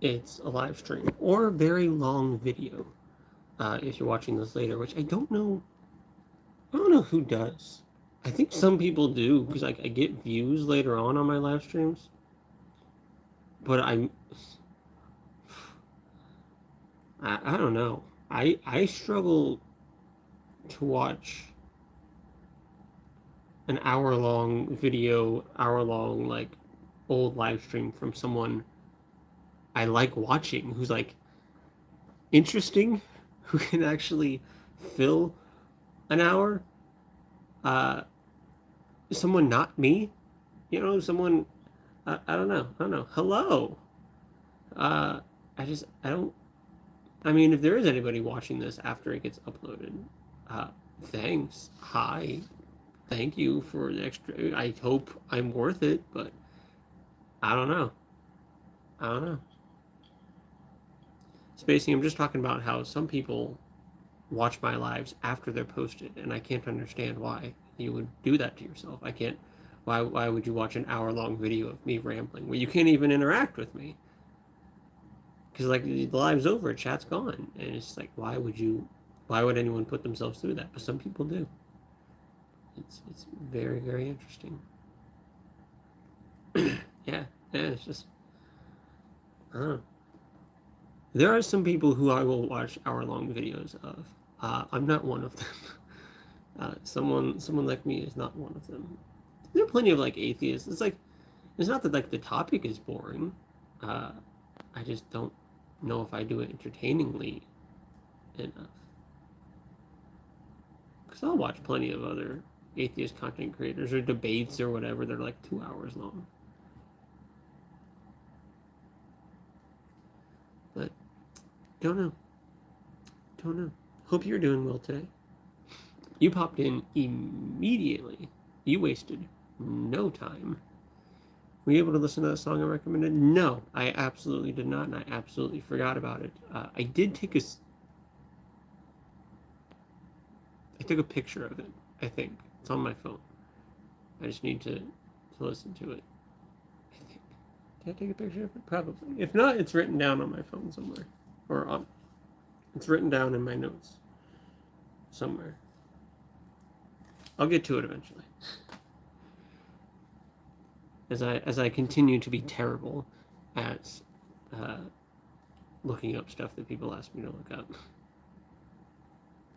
it's a live stream or a very long video. If you're watching this later, which I don't know who does. I think some people do because I get views later on my live streams, but I don't know. I struggle to watch an hour long video, hour long like old live stream from someone I like watching who's like interesting, who can actually fill an hour. Uh, Someone not me, someone I don't know. I don't know. Hello. Uh, I don't. I mean, if there is anybody watching this after it gets uploaded, uh, thanks. Hi. Thank you for the extra. I hope I'm worth it, but I don't know. I don't know. Spacey, I'm just talking about how some people watch my lives after they're posted, and I can't understand why you would do that to yourself. I can't. Why would you watch an hour long video of me rambling where you can't even interact with me? Because like the live's over, chat's gone, and it's like why would anyone put themselves through that? But some people do. It's very very interesting. Yeah, yeah. It's just I don't know. There are some people who I will watch hour long videos of. I'm not one of them. Someone like me is not one of them. There are plenty of like atheists. It's not that like the topic is boring. Uh, I just don't know if I do it entertainingly enough. Because I'll watch plenty of other atheist content creators or debates or whatever. They're like 2 hours long. But don't know. Don't know. Hope you're doing well today. You popped in immediately. You wasted no time. Were you able to listen to that song I recommended? No, I absolutely did not, and I absolutely forgot about it. I did take I took a picture of it. I think it's on my phone. I just need to listen to it. I think. Did I take a picture of it? Probably. If not, it's written down on my phone somewhere, or on. It's written down in my notes somewhere. I'll get to it eventually. As I continue to be terrible at uh, looking up stuff that people ask me to look up.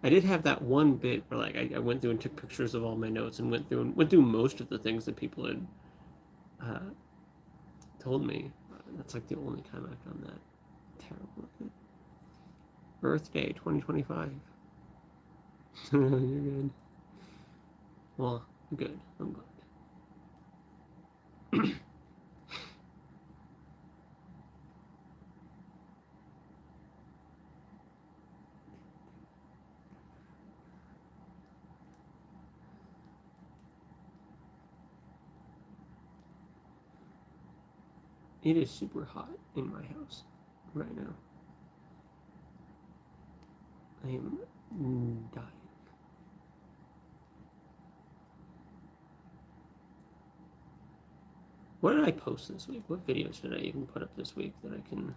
I did have that one bit where like I went through and took pictures of all my notes and went through most of the things that people had uh, told me. That's like the only time I've done that. Terrible at it. Birthday 2025. You're good. Well, good. I'm glad. It is super hot in my house right now. I am dying. What did I post this week? What videos did I even put up this week that I can...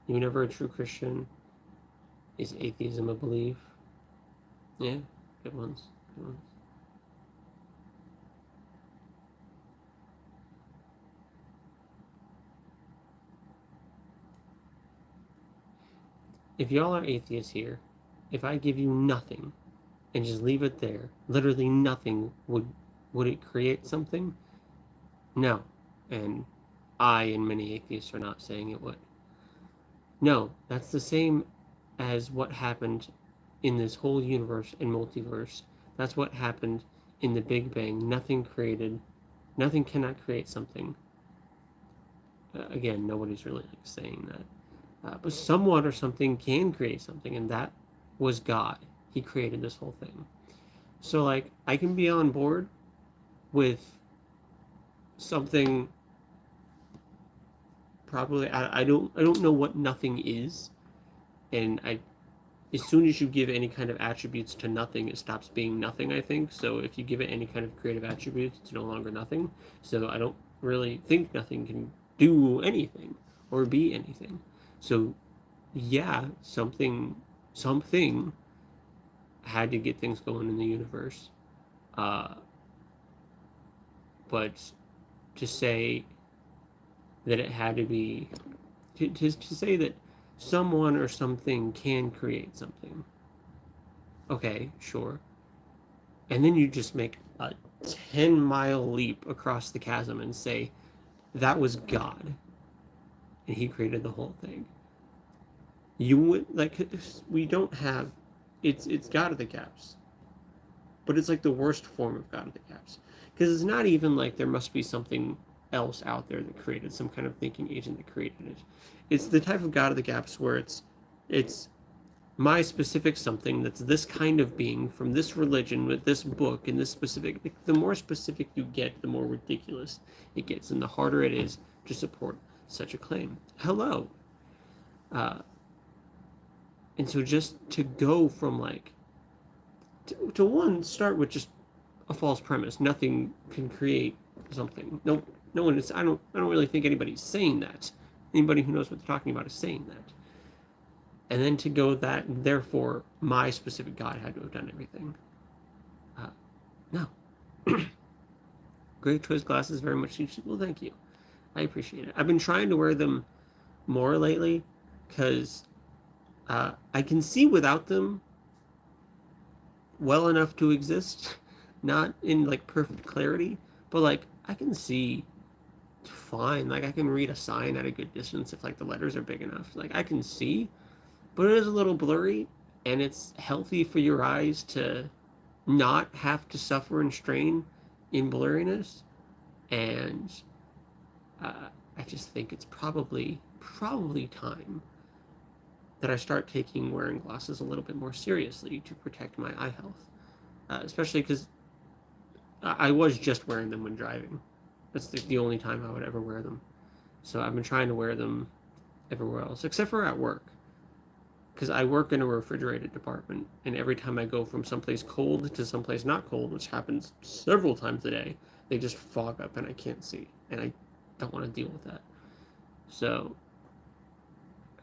You never a true Christian? Is atheism a belief? Yeah, good ones. Good ones. If y'all are atheists here, if I give you nothing and just leave it there, literally nothing, would it create something? No. And I and many atheists are not saying it would. No, that's the same as what happened in this whole universe and multiverse. That's what happened in the Big Bang. Nothing cannot create something. Again, nobody's really like saying that. But someone or something can create something, and that was God. He created this whole thing. So like I can be on board with something probably I don't know what nothing is, and as soon as you give any kind of attributes to nothing, it stops being nothing, I think. So if you give it any kind of creative attributes, it's no longer nothing. So I don't really think nothing can do anything or be anything. So yeah, something had to get things going in the universe. Uh, but to say that it had to be, to say that someone or something can create something. Okay, sure. And then you just make a 10-mile leap across the chasm and say, that was God. And he created the whole thing. You would, like, we don't have, it's God of the gaps. But it's like the worst form of God of the gaps. Because it's not even like there must be something else out there that created some kind of thinking agent that created it. It's the type of God of the gaps where it's my specific something that's this kind of being from this religion with this book and this specific. The more specific you get, the more ridiculous it gets, and the harder it is to support such a claim. Hello. And so just to go from like to one, start with just a false premise. Nothing can create something. No one is. I don't really think anybody's saying that. Anybody who knows what they're talking about is saying that. And then to go that, therefore, my specific God had to have done everything. No. Great choice glasses, very much useful. Well, thank you. I appreciate it. I've been trying to wear them more lately because I can see without them well enough to exist, not in like perfect clarity, but like I can see fine. Like I can read a sign at a good distance if like the letters are big enough. Like I can see, but it is a little blurry, and it's healthy for your eyes to not have to suffer and strain in blurriness. And I just think it's probably time that I start taking wearing glasses a little bit more seriously to protect my eye health, especially because I was just wearing them when driving. That's the only time I would ever wear them. So I've been trying to wear them everywhere else, except for at work. Because I work in a refrigerated department, and every time I go from someplace cold to someplace not cold, which happens several times a day, they just fog up and I can't see. And I don't want to deal with that. So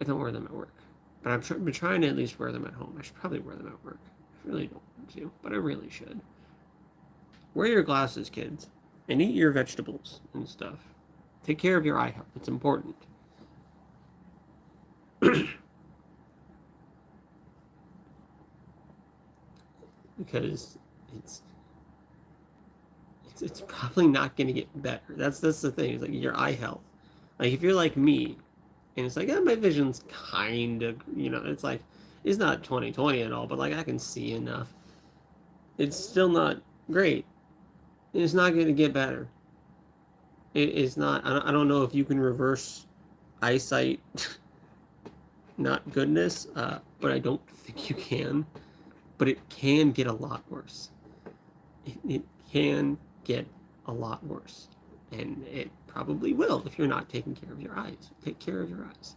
I don't wear them at work. But I've been trying to at least wear them at home. I should probably wear them at work. I really don't want to, but I really should. Wear your glasses, kids, and eat your vegetables and stuff. Take care of your eye health. It's important. Because it's probably not going to get better. That's the thing. It's like your eye health. Like if you're like me, and it's like, yeah, my vision's kind of, it's like, it's not 20/20 at all, but like I can see enough. It's still not great. It's not going to get better. It's not. I don't know if you can reverse eyesight not goodness, but I don't think you can. But it can get a lot worse. It can get a lot worse. And it probably will if you're not taking care of your eyes. Take care of your eyes.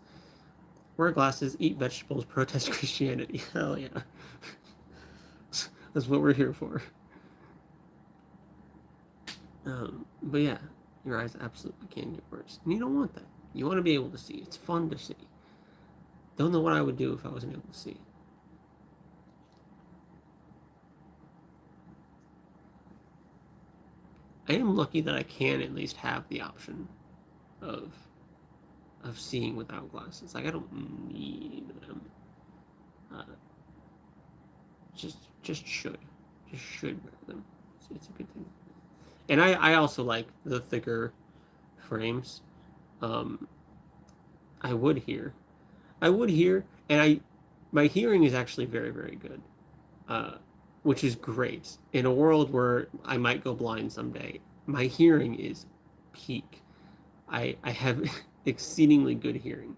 Wear glasses, eat vegetables, protest Christianity. Hell yeah. That's what we're here for. But yeah, your eyes absolutely can get worse. And you don't want that. You want to be able to see. It's fun to see. Don't know what I would do if I wasn't able to see. I am lucky that I can at least have the option of seeing without glasses. Like I don't need them. Just should wear them. It's a good thing. And I also like the thicker frames. I would hear, and my hearing is actually very, very good. Which is great. In a world where I might go blind someday, my hearing is peak. I have exceedingly good hearing.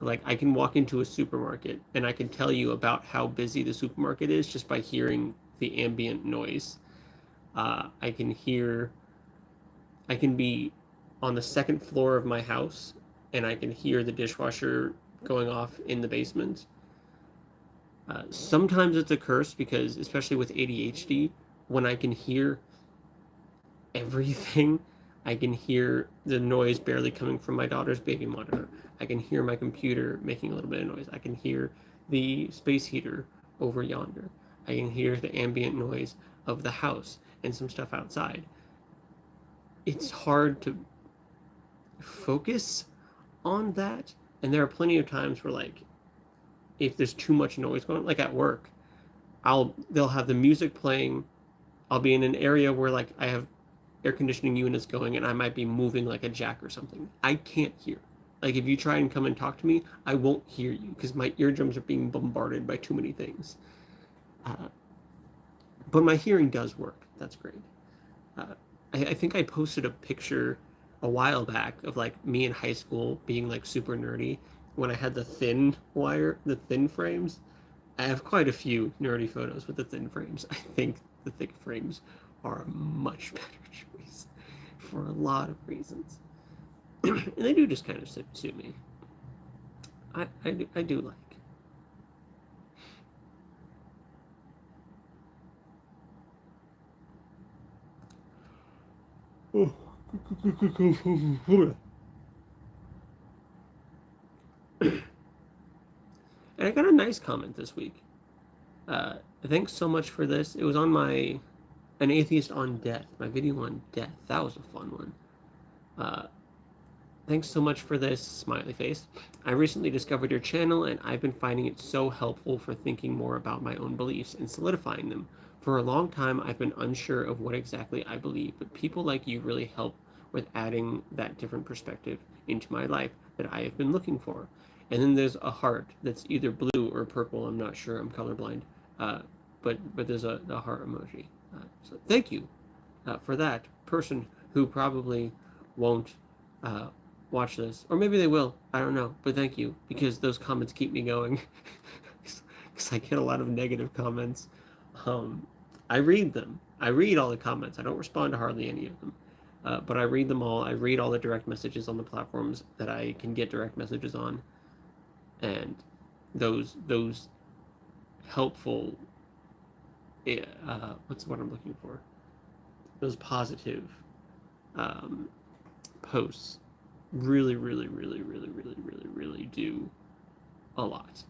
Like I can walk into a supermarket and I can tell you about how busy the supermarket is just by hearing the ambient noise. I can be on the second floor of my house and I can hear the dishwasher going off in the basement. Sometimes it's a curse because, especially with ADHD, when I can hear everything, I can hear the noise barely coming from my daughter's baby monitor. I can hear my computer making a little bit of noise. I can hear the space heater over yonder. I can hear the ambient noise of the house and some stuff outside. It's hard to focus on that. And there are plenty of times where, like, if there's too much noise going on, like at work, they'll have the music playing. I'll be in an area where, like, I have air conditioning units going and I might be moving like a jack or something. I can't hear. Like, if you try and come and talk to me, I won't hear you because my eardrums are being bombarded by too many things. But my hearing does work. That's great. I think I posted a picture a while back of like me in high school being like super nerdy when I had the thin frames. I have quite a few nerdy photos with the thin frames. I think the thick frames are a much better choice for a lot of reasons. And they do just kind of suit me. I do like. Oh. And I got a nice comment this week. Thanks so much for this. It was on an atheist on death, my video on death. That was a fun one. Thanks so much for this, smiley face. I recently discovered your channel and I've been finding it so helpful for thinking more about my own beliefs and solidifying them. For a long time, I've been unsure of what exactly I believe, but people like you really help with adding that different perspective into my life that I have been looking for. And then there's a heart that's either blue or purple. I'm not sure. I'm colorblind. But there's a heart emoji. So thank you for that person who probably won't watch this, or maybe they will. I don't know. But thank you, because those comments keep me going. Because I get a lot of negative comments. I read them. I read all the comments. I don't respond to hardly any of them. But I read them all. I read all the direct messages on the platforms that I can get direct messages on. And those helpful, what's the word I'm looking for? Those positive posts really do a lot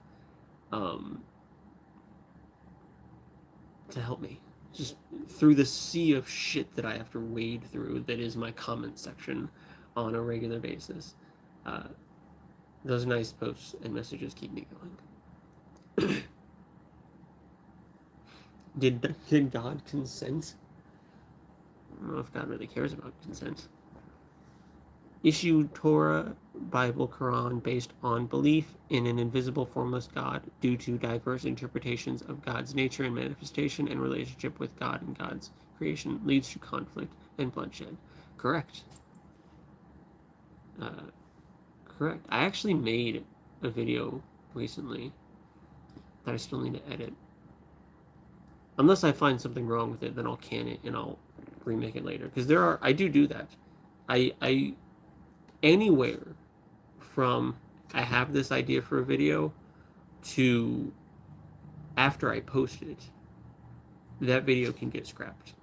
to help me just through the sea of shit that I have to wade through that is my comment section on a regular basis. Those nice posts and messages keep me going. Did God consent? I don't know if God really cares about consent. Issue Torah, Bible, Quran based on belief in an invisible, formless God due to diverse interpretations of God's nature and manifestation and relationship with God and God's creation leads to conflict and bloodshed. Correct. Correct. I actually made a video recently that I still need to edit. Unless I find something wrong with it, then I'll can it and I'll remake it later. Because I do that. I anywhere from I have this idea for a video to after I post it, that video can get scrapped.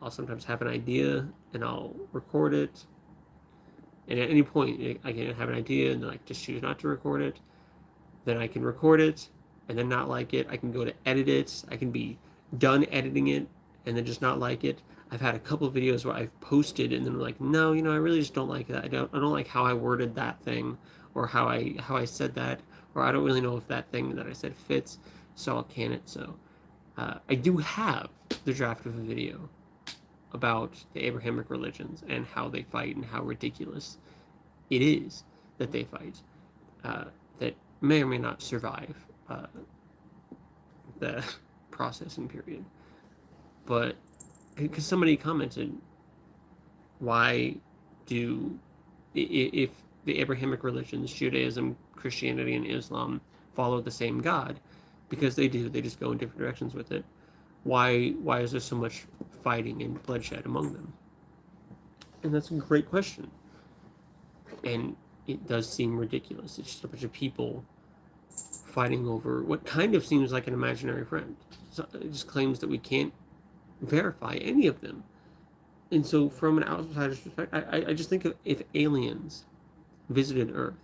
I'll sometimes have an idea and I'll record it. And at any point, I can have an idea and then I just choose not to record it. Then I can record it and then not like it. I can go to edit it. I can be done editing it and then just not like it. I've had a couple of videos where I've posted and then I'm like, no, I really just don't like that. I don't like how I worded that thing or how I said that, or I don't really know if that thing that I said fits, so I'll can it. So I do have the draft of a video about the Abrahamic religions and how they fight and how ridiculous it is that they fight, that may or may not survive the processing period. But because somebody commented, why if the Abrahamic religions, Judaism, Christianity, and Islam follow the same God, because they do, they just go in different directions with it, why is there so much fighting and bloodshed among them? And that's a great question. And it does seem ridiculous. It's just a bunch of people fighting over what kind of seems like an imaginary friend. So it just claims that we can't verify any of them. And so, from an outsider's perspective, I just think of if aliens visited Earth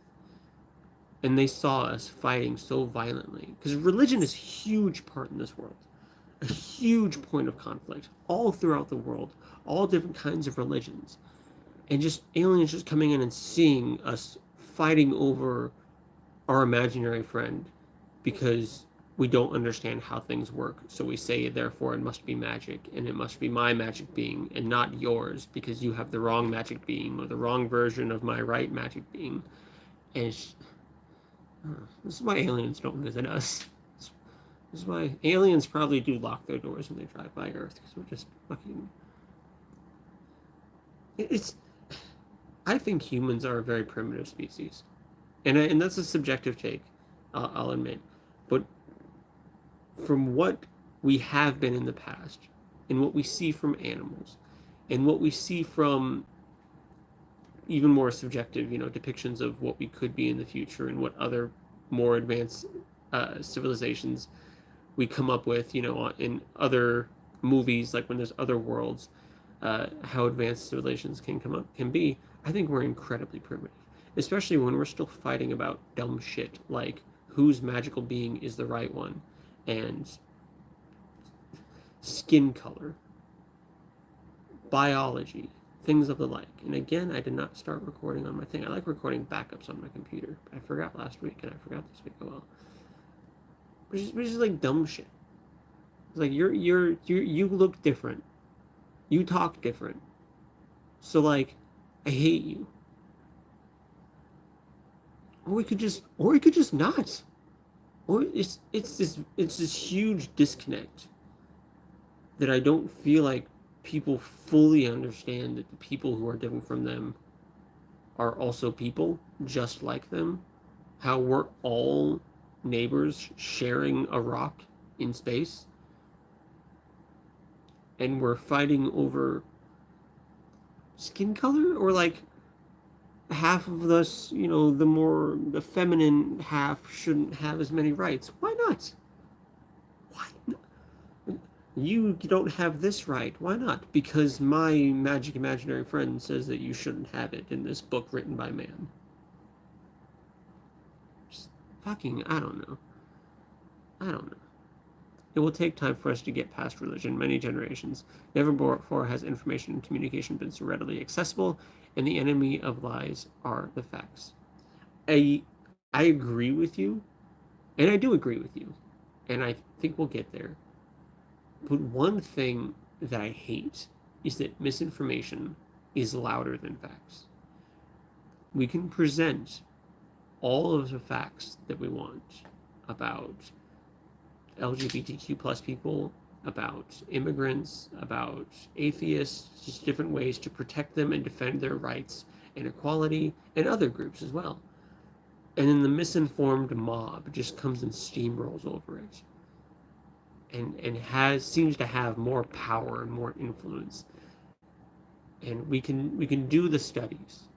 and they saw us fighting so violently, because religion is a huge part in this world, a huge point of conflict all throughout the world, all different kinds of religions, and just aliens just coming in and seeing us fighting over our imaginary friend because we don't understand how things work. So we say, therefore, it must be magic, and it must be my magic being and not yours because you have the wrong magic being or the wrong version of my right magic being. And this is why aliens don't visit us. This is why aliens probably do lock their doors when they drive by Earth because we're just fucking. It's. I think humans are a very primitive species, and that's a subjective take, I'll admit, but from what we have been in the past, and what we see from animals, and what we see from even more subjective, depictions of what we could be in the future and what other more advanced civilizations we come up with, in other movies, like when there's other worlds, how advanced civilizations can be. I think we're incredibly primitive, especially when we're still fighting about dumb shit like whose magical being is the right one, and skin color, biology, things of the like. And again, I did not start recording on my thing. I like recording backups on my computer, but I forgot last week and I forgot this week as well. Which is like dumb shit. It's like you look different, you talk different, so like I hate you. Or we could just not. Or it's this huge disconnect that I don't feel like people fully understand, that the people who are different from them are also people just like them. How we're all neighbors sharing a rock in space, and we're fighting over skin color, or like half of us, the feminine half shouldn't have as many rights. Why not? Why not? You don't have this right. Why not? Because my magic imaginary friend says that you shouldn't have it in this book written by man. Just fucking, I don't know. It will take time for us to get past religion, many generations. Never before has information and communication been so readily accessible, and the enemy of lies are the facts. I agree with you, and I do agree with you, and I think we'll get there. But one thing that I hate is that misinformation is louder than facts. We can present all of the facts that we want about LGBTQ plus people, about immigrants, about atheists, just different ways to protect them and defend their rights and equality, and other groups as well. And then the misinformed mob just comes and steamrolls over it, and seems to have more power and more influence. And we can do the studies.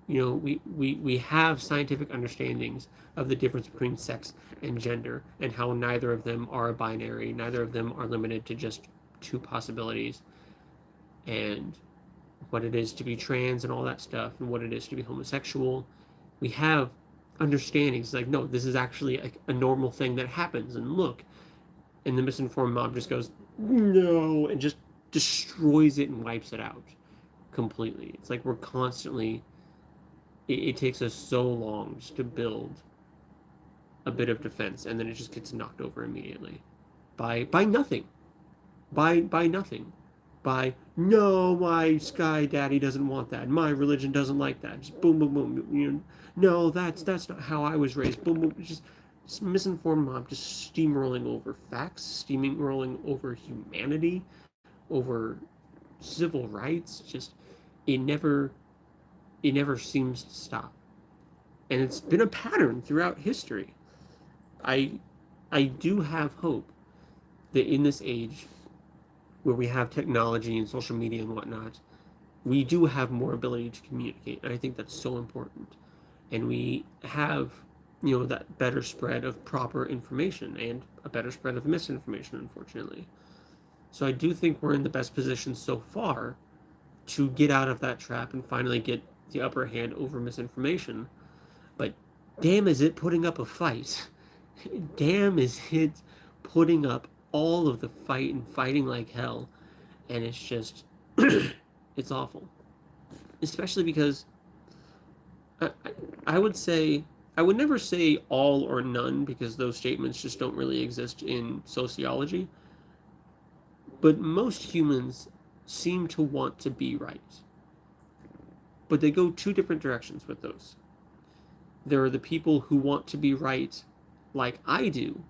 We have scientific understandings of the difference between sex and gender, and how neither of them are binary, neither of them are limited to just two possibilities, and what it is to be trans and all that stuff, and what it is to be homosexual. We have understandings like, no, this is actually a normal thing that happens, and look. And the misinformed mob just goes, no, and just destroys it and wipes it out completely. It's like we're constantly, it takes us so long just to build a bit of defense, and then it just gets knocked over immediately by nothing. By nothing. By, no, my sky daddy doesn't want that. My religion doesn't like that. Just boom, boom, boom. No, that's not how I was raised. Boom, boom. Just misinformed mob just steamrolling over facts, steamrolling over humanity, over civil rights. Just it never seems to stop, and it's been a pattern throughout history. I do have hope that in this age where we have technology and social media and whatnot, we do have more ability to communicate, and I think that's so important. And we have that better spread of proper information and a better spread of misinformation, unfortunately. So I do think we're in the best position so far to get out of that trap and finally get the upper hand over misinformation. But damn, is it putting up a fight. Damn, is it putting up all of the fight and fighting like hell. And it's just, it's awful. Especially because I, I would say, I would never say all or none because those statements just don't really exist in sociology. But most humans seem to want to be right. But they go two different directions with those. There are the people who want to be right like I do,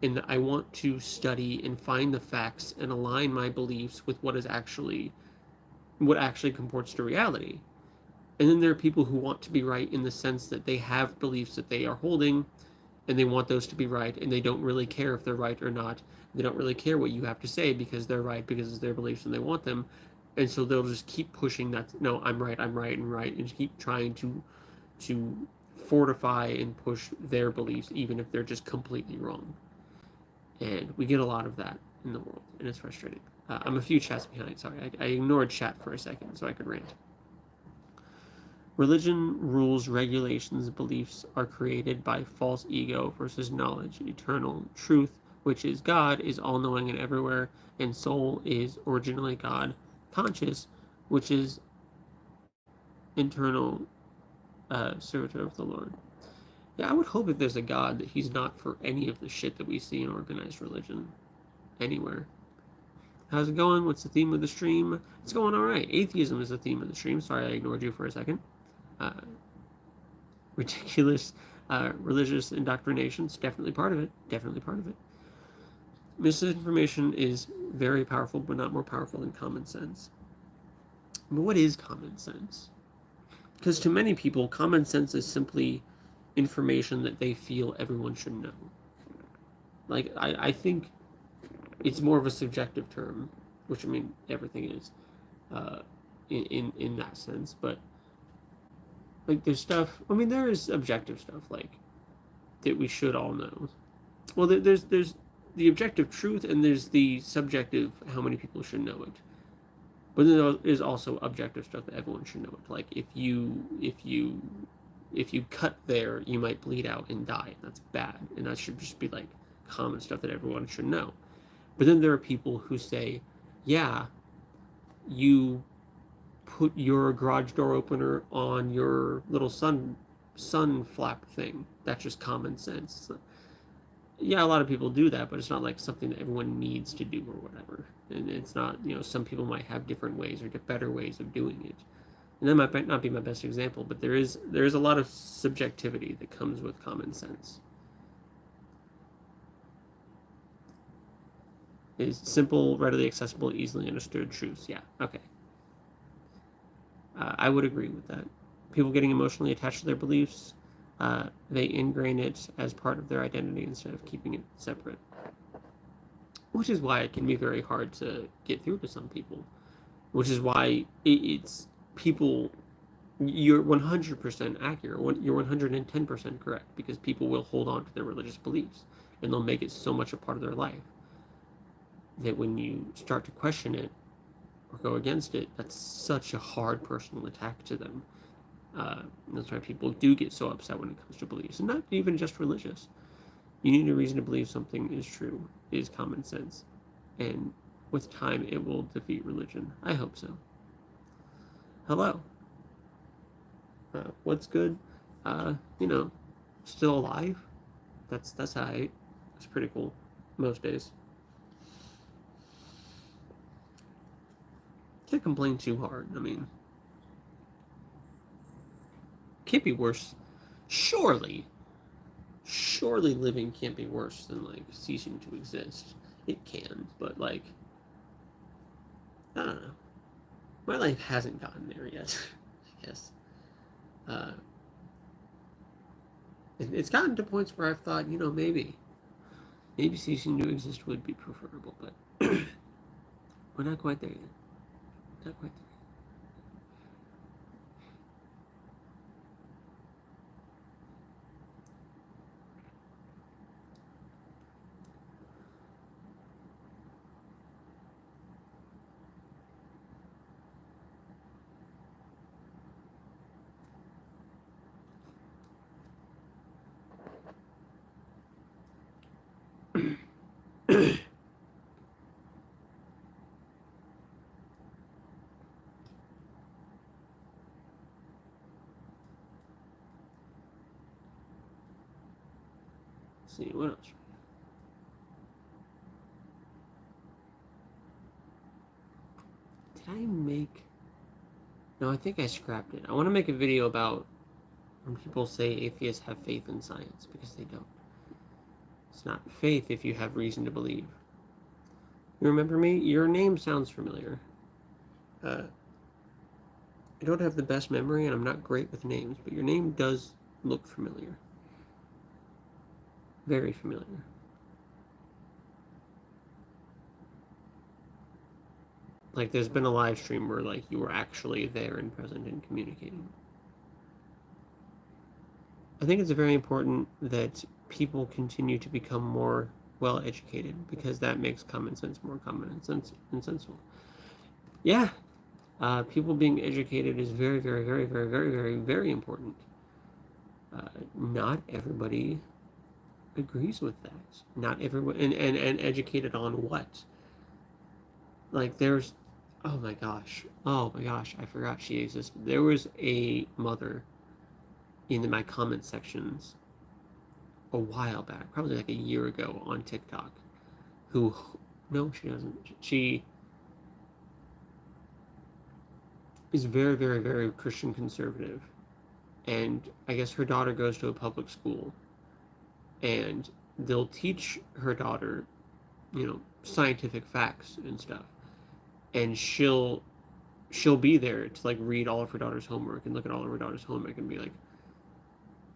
in that I want to study and find the facts and align my beliefs with what actually comports to reality. And then there are people who want to be right in the sense that they have beliefs that they are holding and they want those to be right and they don't really care if they're right or not. They don't really care what you have to say because they're right because it's their beliefs and they want them. And so they'll just keep pushing that, no, I'm right, and right, and just keep trying to fortify and push their beliefs even if they're just completely wrong. And we get a lot of that in the world, and it's frustrating. I'm a few chats behind. Sorry, I ignored chat for a second so I could rant. Religion, rules, regulations, beliefs are created by false ego versus knowledge. Eternal truth, which is God, is all-knowing and everywhere, and soul is originally God. Conscious, which is internal servitor of the Lord. Yeah, I would hope if there's a God that he's not for any of the shit that we see in organized religion anywhere. How's it going? What's the theme of the stream? It's going all right. Atheism is the theme of the stream. Sorry, I ignored you for a second. Ridiculous religious indoctrination's definitely part of it. Definitely part of it. Misinformation is very powerful, but not more powerful than common sense. But what is common sense? Because to many people, common sense is simply information that they feel everyone should know. Like, I think it's more of a subjective term, which I mean, everything is in that sense. But, like, there's stuff, I mean, there is objective stuff, like, that we should all know. Well, there's the objective truth, and there's the subjective, how many people should know it. But then there is also objective stuff that everyone should know it. Like, if you cut there, you might bleed out and die. That's bad, and that should just be like common stuff that everyone should know. But then there are people who say, yeah, you put your garage door opener on your little sun flap thing. That's just common sense. Yeah, a lot of people do that, but it's not like something that everyone needs to do or whatever. And it's not, some people might have different ways or better ways of doing it. And that might not be my best example, but there is a lot of subjectivity that comes with common sense. Is simple, readily accessible, easily understood truths. Yeah, okay. I would agree with that. People getting emotionally attached to their beliefs, they ingrain it as part of their identity instead of keeping it separate. Which is why it can be very hard to get through to some people. Which is why it's people, you're 100% accurate, you're 110% correct, because people will hold on to their religious beliefs, and they'll make it so much a part of their life that when you start to question it or go against it, that's such a hard personal attack to them. That's why people do get so upset when it comes to beliefs, and not even just religious. You need a reason to believe something is true, is common sense, and with time it will defeat religion. I hope so. Hello. What's good? Still alive. That's alright. It's pretty cool most days. Can't complain too hard. I mean, can't be worse. Surely living can't be worse than like ceasing to exist. It can, but like, I don't know. My life hasn't gotten there yet, I guess. It's gotten to points where I've thought, maybe ceasing to exist would be preferable, but we're not quite there yet. Not quite there. see, what else? Did I make... No, I think I scrapped it. I want to make a video about when people say atheists have faith in science, because they don't. It's not faith if you have reason to believe. You remember me? Your name sounds familiar. I don't have the best memory, and I'm not great with names, but your name does look familiar. Very familiar. Like, there's been a live stream where, like, you were actually there and present and communicating. I think it's very important that people continue to become more well-educated, because that makes common sense more common and sensible. Yeah, people being educated is very, very, very, very, very, very, very important. Not everybody agrees with that. Not everyone, and educated on what? Like, there's, oh my gosh, I forgot she existed. There was a mother in my comment sections a while back, probably like a year ago on TikTok, who, no, she doesn't. She is very, very, very Christian conservative. And I guess her daughter goes to a public school, and they'll teach her daughter, scientific facts and stuff. And she'll be there to like read all of her daughter's homework and look at all of her daughter's homework and be like,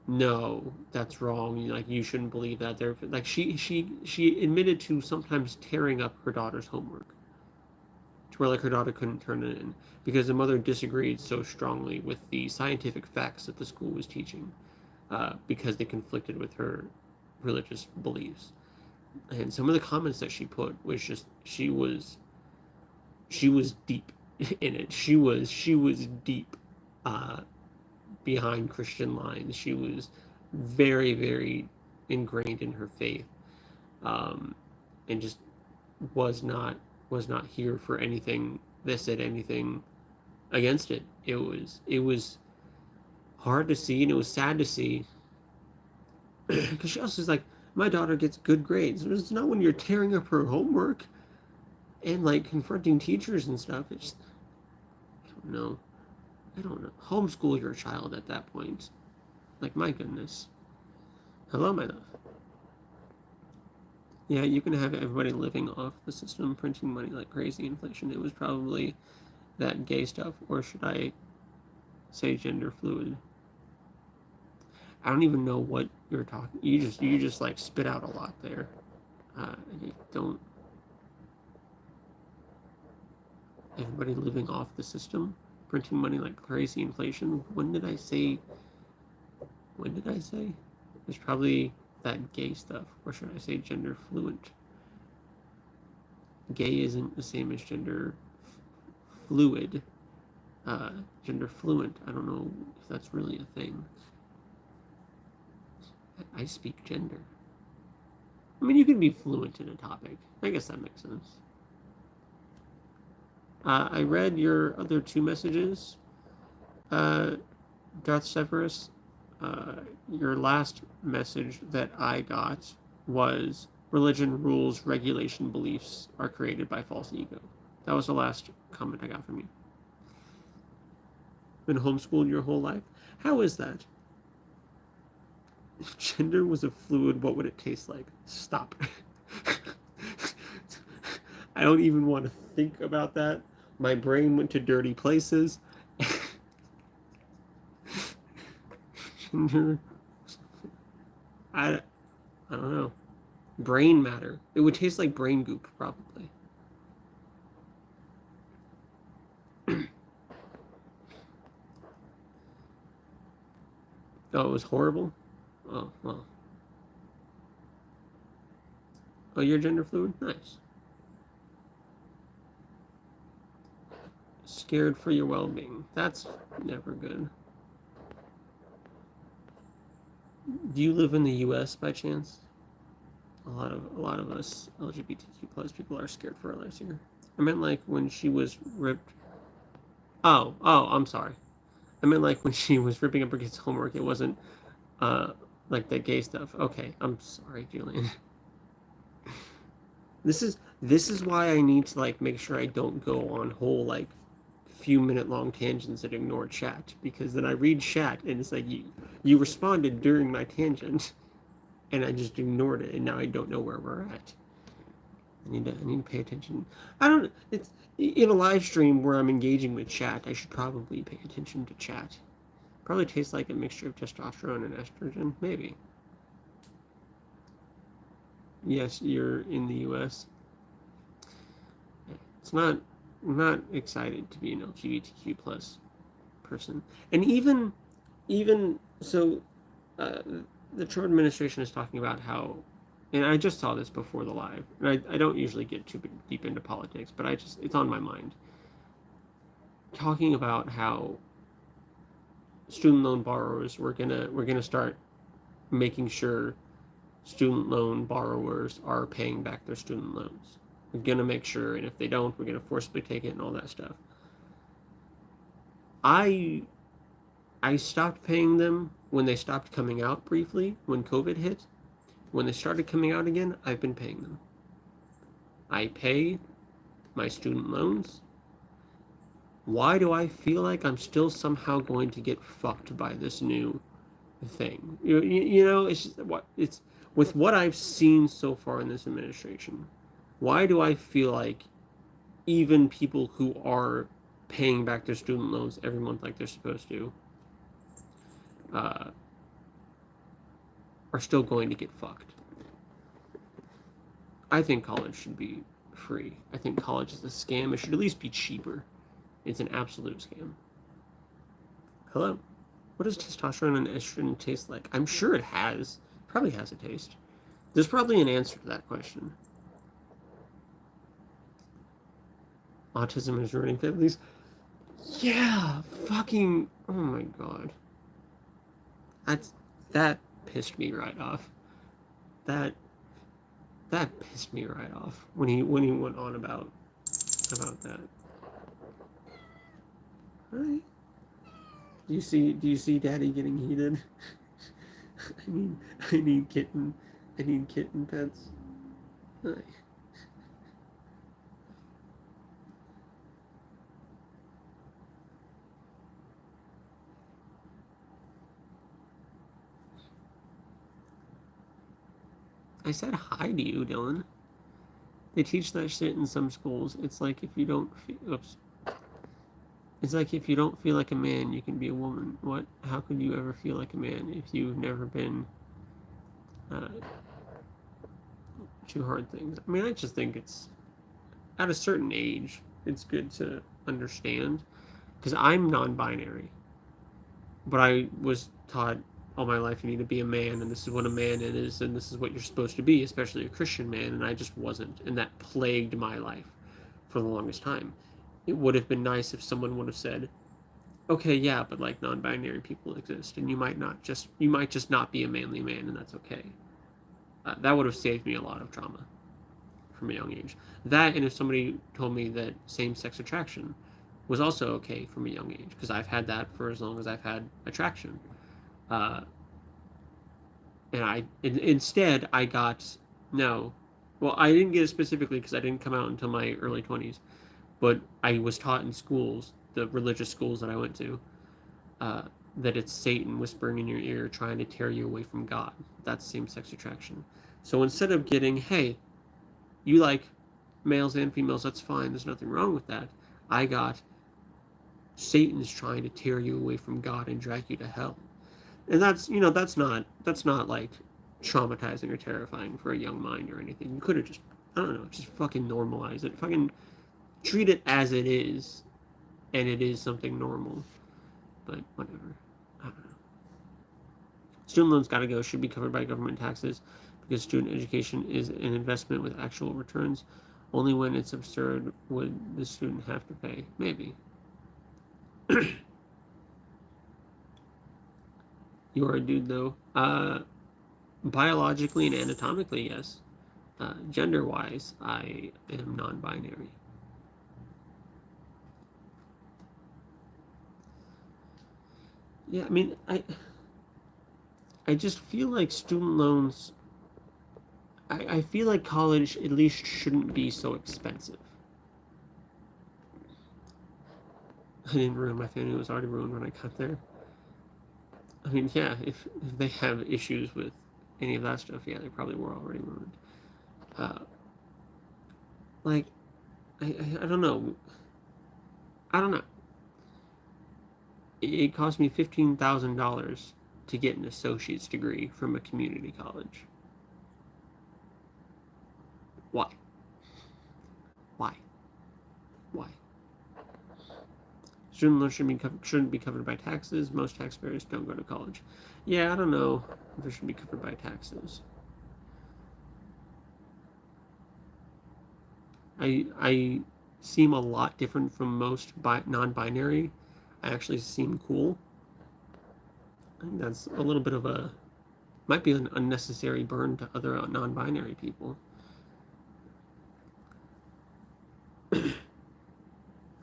no, that's wrong. Like, you shouldn't believe that. They're like, she admitted to sometimes tearing up her daughter's homework to where like her daughter couldn't turn it in because the mother disagreed so strongly with the scientific facts that the school was teaching, because they conflicted with her religious beliefs. And some of the comments that she put was just, she was deep in it. She was deep behind Christian lines. She was very, very ingrained in her faith, and just was not here for anything that said anything against it. It was hard to see, and it was sad to see, because she also is like, my daughter gets good grades. It's not when you're tearing up her homework and like confronting teachers and stuff. It's, I don't know. Homeschool your child at that point. Like, my goodness. Hello, my love. Yeah, you can have everybody living off the system, printing money like crazy, inflation. It was probably that gay stuff, or should I say gender fluid? I don't even know what you're talking. You just like spit out a lot there. Don't. Everybody living off the system, printing money like crazy, inflation. When did I say? It's probably that gay stuff, or should I say gender fluent? Gay isn't the same as gender fluid. Gender fluent, I don't know if that's really a thing. I speak gender. I mean, you can be fluent in a topic. I guess that makes sense. I read your other two messages, Darth Severus. Your last message that I got was, religion, rules, regulation, beliefs are created by false ego. That was the last comment I got from you. Been homeschooled your whole life? How is that? If gender was a fluid, what would it taste like? Stop. I don't even want to think about that. My brain went to dirty places. Gender, I don't know. Brain matter. It would taste like brain goop, probably. Oh, it was horrible? Oh, well. Oh, you're gender fluid? Nice. Scared for your well-being. That's never good. Do you live in the U.S. by chance? A lot of us LGBTQ plus people are scared for our lives here. I meant like when she was ripped. Oh, I'm sorry. I meant like when she was ripping up her kids' homework. It wasn't Like that gay stuff. Okay, I'm sorry, Julian. This is why I need to like make sure I don't go on whole like few minute long tangents and ignore chat, because then I read chat and it's like you responded during my tangent and I just ignored it, and now I don't know where we're at. I need to pay attention. I don't. It's in a live stream where I'm engaging with chat. I should probably pay attention to chat. Probably tastes like a mixture of testosterone and estrogen. Maybe. Yes, you're in the U.S. It's not. I'm not excited to be an LGBTQ plus person, and even so, uh, the Trump administration is talking about how, and I just saw this before the live, and I don't usually get too deep into politics, but it's on my mind. Talking about how student loan borrowers, we're gonna start making sure student loan borrowers are paying back their student loans. We're gonna make sure, and if they don't, we're gonna forcibly take it and all that stuff. I I stopped paying them when they stopped coming out briefly when COVID hit. When they started coming out again, I've been paying them. I pay my student loans. Why do I feel like I'm still somehow going to get fucked by this new thing? It's just, it's with what I've seen so far in this administration. Why do I feel like even people who are paying back their student loans every month like they're supposed to uh, are still going to get fucked? I think college should be free. I think college is a scam. It should at least be cheaper. It's an absolute scam. Hello? What does testosterone and estrogen taste like? I'm sure it has. Probably has a taste. There's probably an answer to that question. Autism is ruining families. Yeah, fucking. Oh my god. That pissed me right off. That pissed me right off when he went on about that. Hi. Do you see Daddy getting heated? I need kitten pets. Hi. I said hi to you, Dylan. They teach that shit in some schools. It's like if you don't oops. It's like if you don't feel like a man, you can be a woman. What? How could you ever feel like a man if you've never been uh, to hard things? I mean, I just think it's at a certain age, it's good to understand, because I'm non-binary, but I was taught all my life you need to be a man, and this is what a man is, and this is what you're supposed to be, especially a Christian man, and I just wasn't, and that plagued my life for the longest time. It would have been nice if someone would have said, okay, yeah, but like non-binary people exist, and you might just not be a manly man, and that's okay. That would have saved me a lot of trauma from a young age. That, and if somebody told me that same-sex attraction was also okay from a young age, because I've had that for as long as I've had attraction. Uh, and instead I got no. Well, I didn't get it specifically because I didn't come out until my early 20s, but I was taught in schools, the religious schools that I went to, uh, that it's Satan whispering in your ear trying to tear you away from God. That's same-sex attraction. So instead of getting, hey, you like males and females, that's fine, there's nothing wrong with that, I got, Satan's trying to tear you away from God and drag you to hell. And that's not like traumatizing or terrifying for a young mind or anything. You could have just, I don't know, just fucking normalize it. Fucking treat it as it is, and it is something normal. But whatever. I don't know. Student loans gotta go, should be covered by government taxes, because student education is an investment with actual returns. Only when it's absurd would the student have to pay. Maybe. You are a dude, though. Biologically and anatomically, yes. Gender-wise, I am non-binary. Yeah, I mean, I I just feel like student loans. I feel like college at least shouldn't be so expensive. I didn't ruin my family; it was already ruined when I got there. I mean, yeah, if they have issues with any of that stuff, yeah, they probably were already ruined. Uh, like, I don't know. I don't know. It cost me $15,000 to get an associate's degree from a community college. Why? Why? Why? Student loans shouldn't be covered by taxes. Most taxpayers don't go to college. Yeah, I don't know if it should be covered by taxes. I seem a lot different from most non-binary. I actually seem cool. I think that's a little bit of a might be an unnecessary burn to other non-binary people.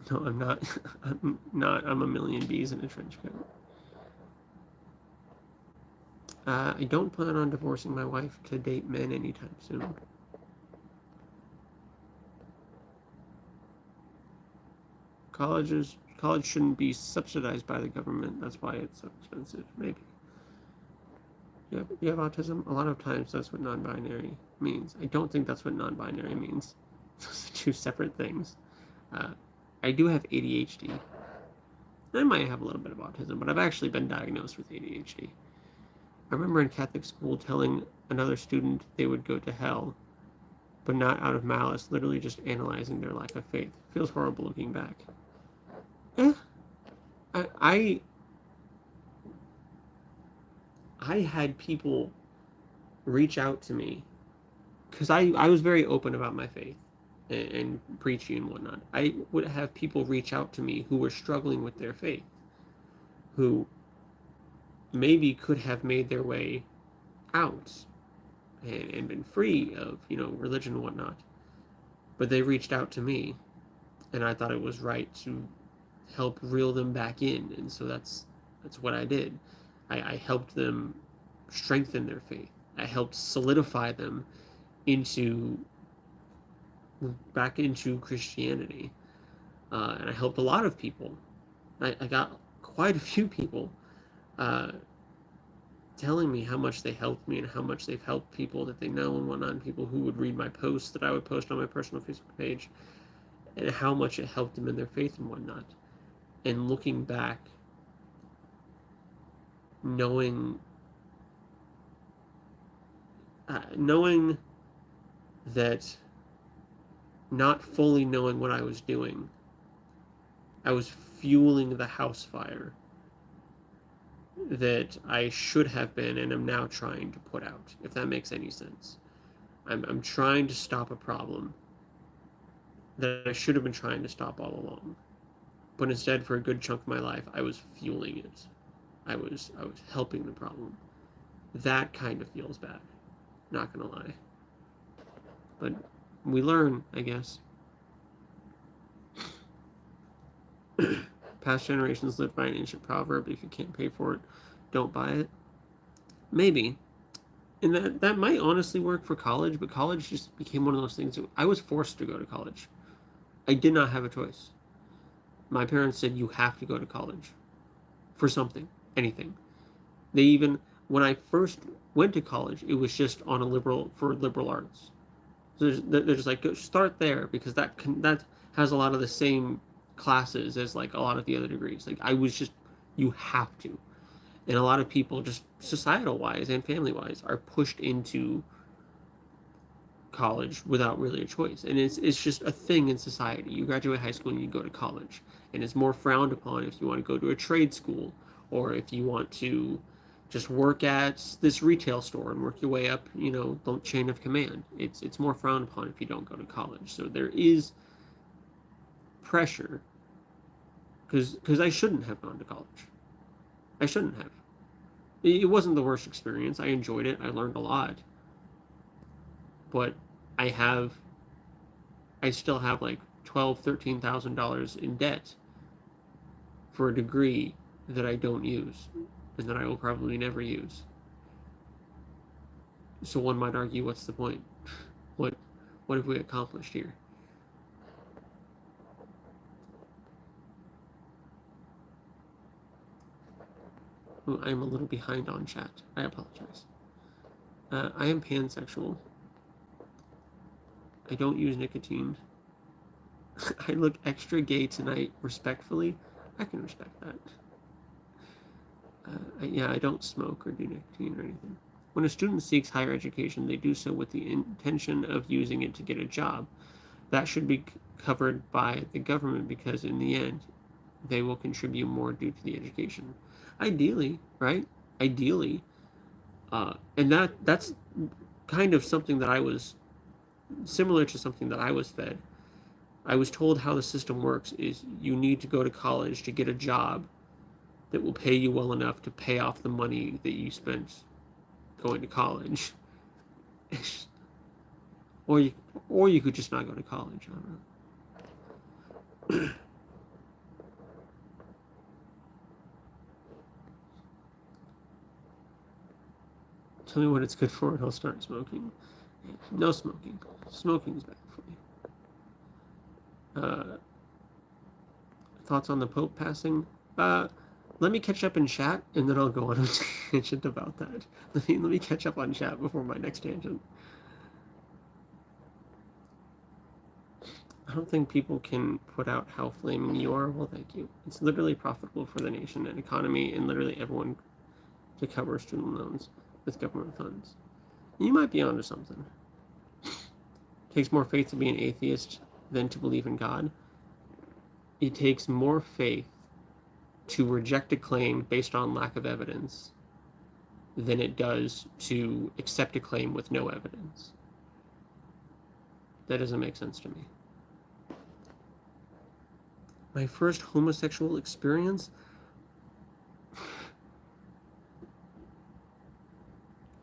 No, I'm not. I'm not. I'm a million bees in a trench coat. I don't plan on divorcing my wife to date men anytime soon. College shouldn't be subsidized by the government. That's why it's so expensive. Maybe. You have autism? A lot of times that's what non-binary means. I don't think that's what non-binary means. Those are two separate things. Uh, I do have ADHD. I might have a little bit of autism, but I've actually been diagnosed with ADHD. I remember in Catholic school telling another student they would go to hell, but not out of malice, literally just analyzing their lack of faith. Feels horrible looking back. Eh, I I had people reach out to me because I was very open about my faith and preaching and whatnot. I would have people reach out to me who were struggling with their faith, who maybe could have made their way out and been free of religion and whatnot, but they reached out to me, and I thought it was right to help reel them back in, and so that's what I did. I helped them strengthen their faith. I helped solidify them into back into Christianity, and I helped a lot of people. I got quite a few people uh, telling me how much they helped me and how much they've helped people that they know and whatnot, and people who would read my posts that I would post on my personal Facebook page, and how much it helped them in their faith and whatnot. And looking back, knowing knowing that, not fully knowing what I was doing, I was fueling the house fire that I should have been and am now trying to put out, if that makes any sense. I'm trying to stop a problem that I should have been trying to stop all along. But instead, for a good chunk of my life, I was fueling it. I was helping the problem. That kind of feels bad. Not gonna lie. But we learn, I guess. Past generations lived by an ancient proverb: if you can't pay for it, don't buy it. Maybe. And that might honestly work for college, but college just became one of those things. I was forced to go to college. I did not have a choice. My parents said you have to go to college for something, anything. They even, when I first went to college, it was just on for liberal arts. So they're just like, go start there, because that has a lot of the same classes as like a lot of the other degrees. Like I was just, you have to. And a lot of people, just societal wise and family wise, are pushed into college without really a choice. And it's just a thing in society. You graduate high school and you go to college. And it's more frowned upon if you want to go to a trade school, or if you want to just work at this retail store and work your way up, the chain of command. It's more frowned upon if you don't go to college. So there is pressure, because I shouldn't have gone to college. I shouldn't have. It wasn't the worst experience. I enjoyed it. I learned a lot. But I still have like $12,000-$13,000 in debt for a degree that I don't use and that I will probably never use. So one might argue, what's the point? What what have we accomplished here? Ooh, I'm a little behind on chat. I apologize. I am pansexual. I don't use nicotine. I look extra gay tonight, respectfully. I can respect that. Yeah, I don't smoke or do nicotine or anything. When a student seeks higher education, they do so with the intention of using it to get a job. That should be covered by the government because, in the end, they will contribute more due to the education. Ideally, right? Ideally. And that's kind of something that I was similar to something that I was fed. I was told how the system works is you need to go to college to get a job that will pay you well enough to pay off the money that you spent going to college. or you or you could just not go to college. I don't know. Tell me what it's good for and I'll start smoking. No smoking. Smoking's bad for you. Thoughts on the Pope passing? Let me catch up in chat and then I'll go on a tangent about that. Let me catch up on chat before my next tangent. I don't think people can put out how flaming you are. Well, thank you. It's literally profitable for the nation and economy and literally everyone to cover student loans with government funds. You might be onto something. It takes more faith to be an atheist than to believe in God. It takes more faith to reject a claim based on lack of evidence than it does to accept a claim with no evidence. That doesn't make sense to me. My first homosexual experience?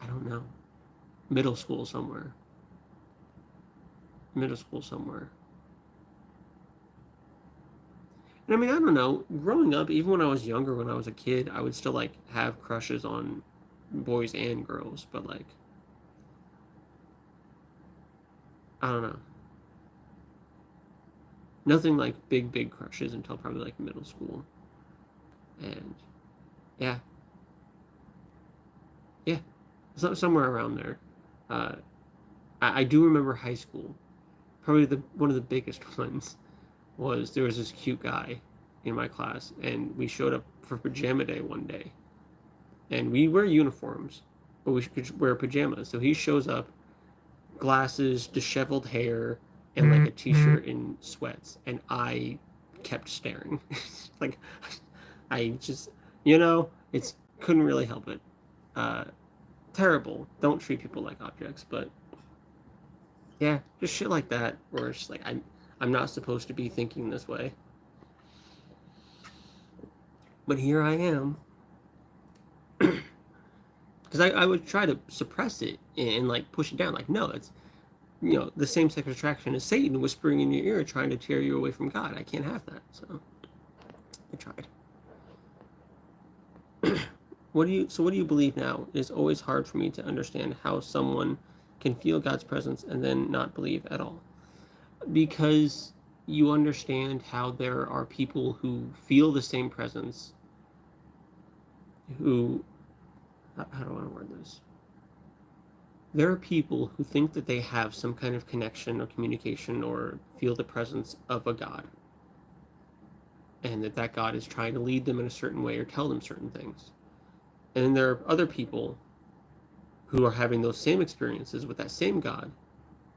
I don't know. Middle school somewhere. Middle school somewhere. And I mean, I don't know. Growing up, even when I was younger, when I was a kid, I would still like have crushes on boys and girls, but like, I don't know. Nothing like big crushes until probably like middle school. And yeah, yeah, so, somewhere around there. Uh, I do remember high school. Probably one of the biggest ones was there was this cute guy in my class, and we showed up for pajama day one day, and we wear uniforms, but we could wear pajamas. So he shows up, glasses, disheveled hair, and like a t-shirt and sweats, and I kept staring. Like, I just, it's couldn't really help it. Uh, Terrible. Don't treat people like objects, but yeah, just shit like that, where it's just like I'm not supposed to be thinking this way, but here I am. Because I would try to suppress it and like push it down. Like, no, it's the same sex attraction as Satan whispering in your ear, trying to tear you away from God. I can't have that. So I tried. What do you believe now? It is always hard for me to understand how someone can feel God's presence and then not believe at all. Because you understand how there are people who feel the same presence, who, how do I word this? There are people who think that they have some kind of connection or communication or feel the presence of a God, and that God is trying to lead them in a certain way or tell them certain things. And then there are other people who are having those same experiences with that same God,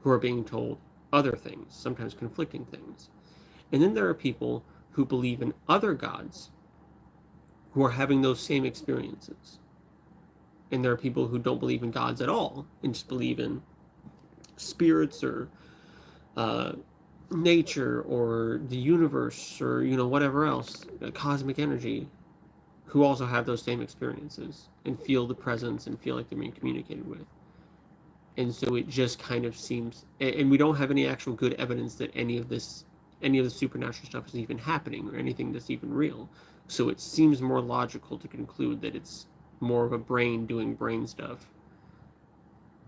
who are being told other things, sometimes conflicting things. And then there are people who believe in other gods who are having those same experiences. And there are people who don't believe in gods at all and just believe in spirits or nature or the universe or whatever else, cosmic energy, who also have those same experiences and feel the presence and feel like they're being communicated with. And so it just kind of seems, and we don't have any actual good evidence that any of the supernatural stuff is even happening or anything that's even real. So it seems more logical to conclude that it's more of a brain doing brain stuff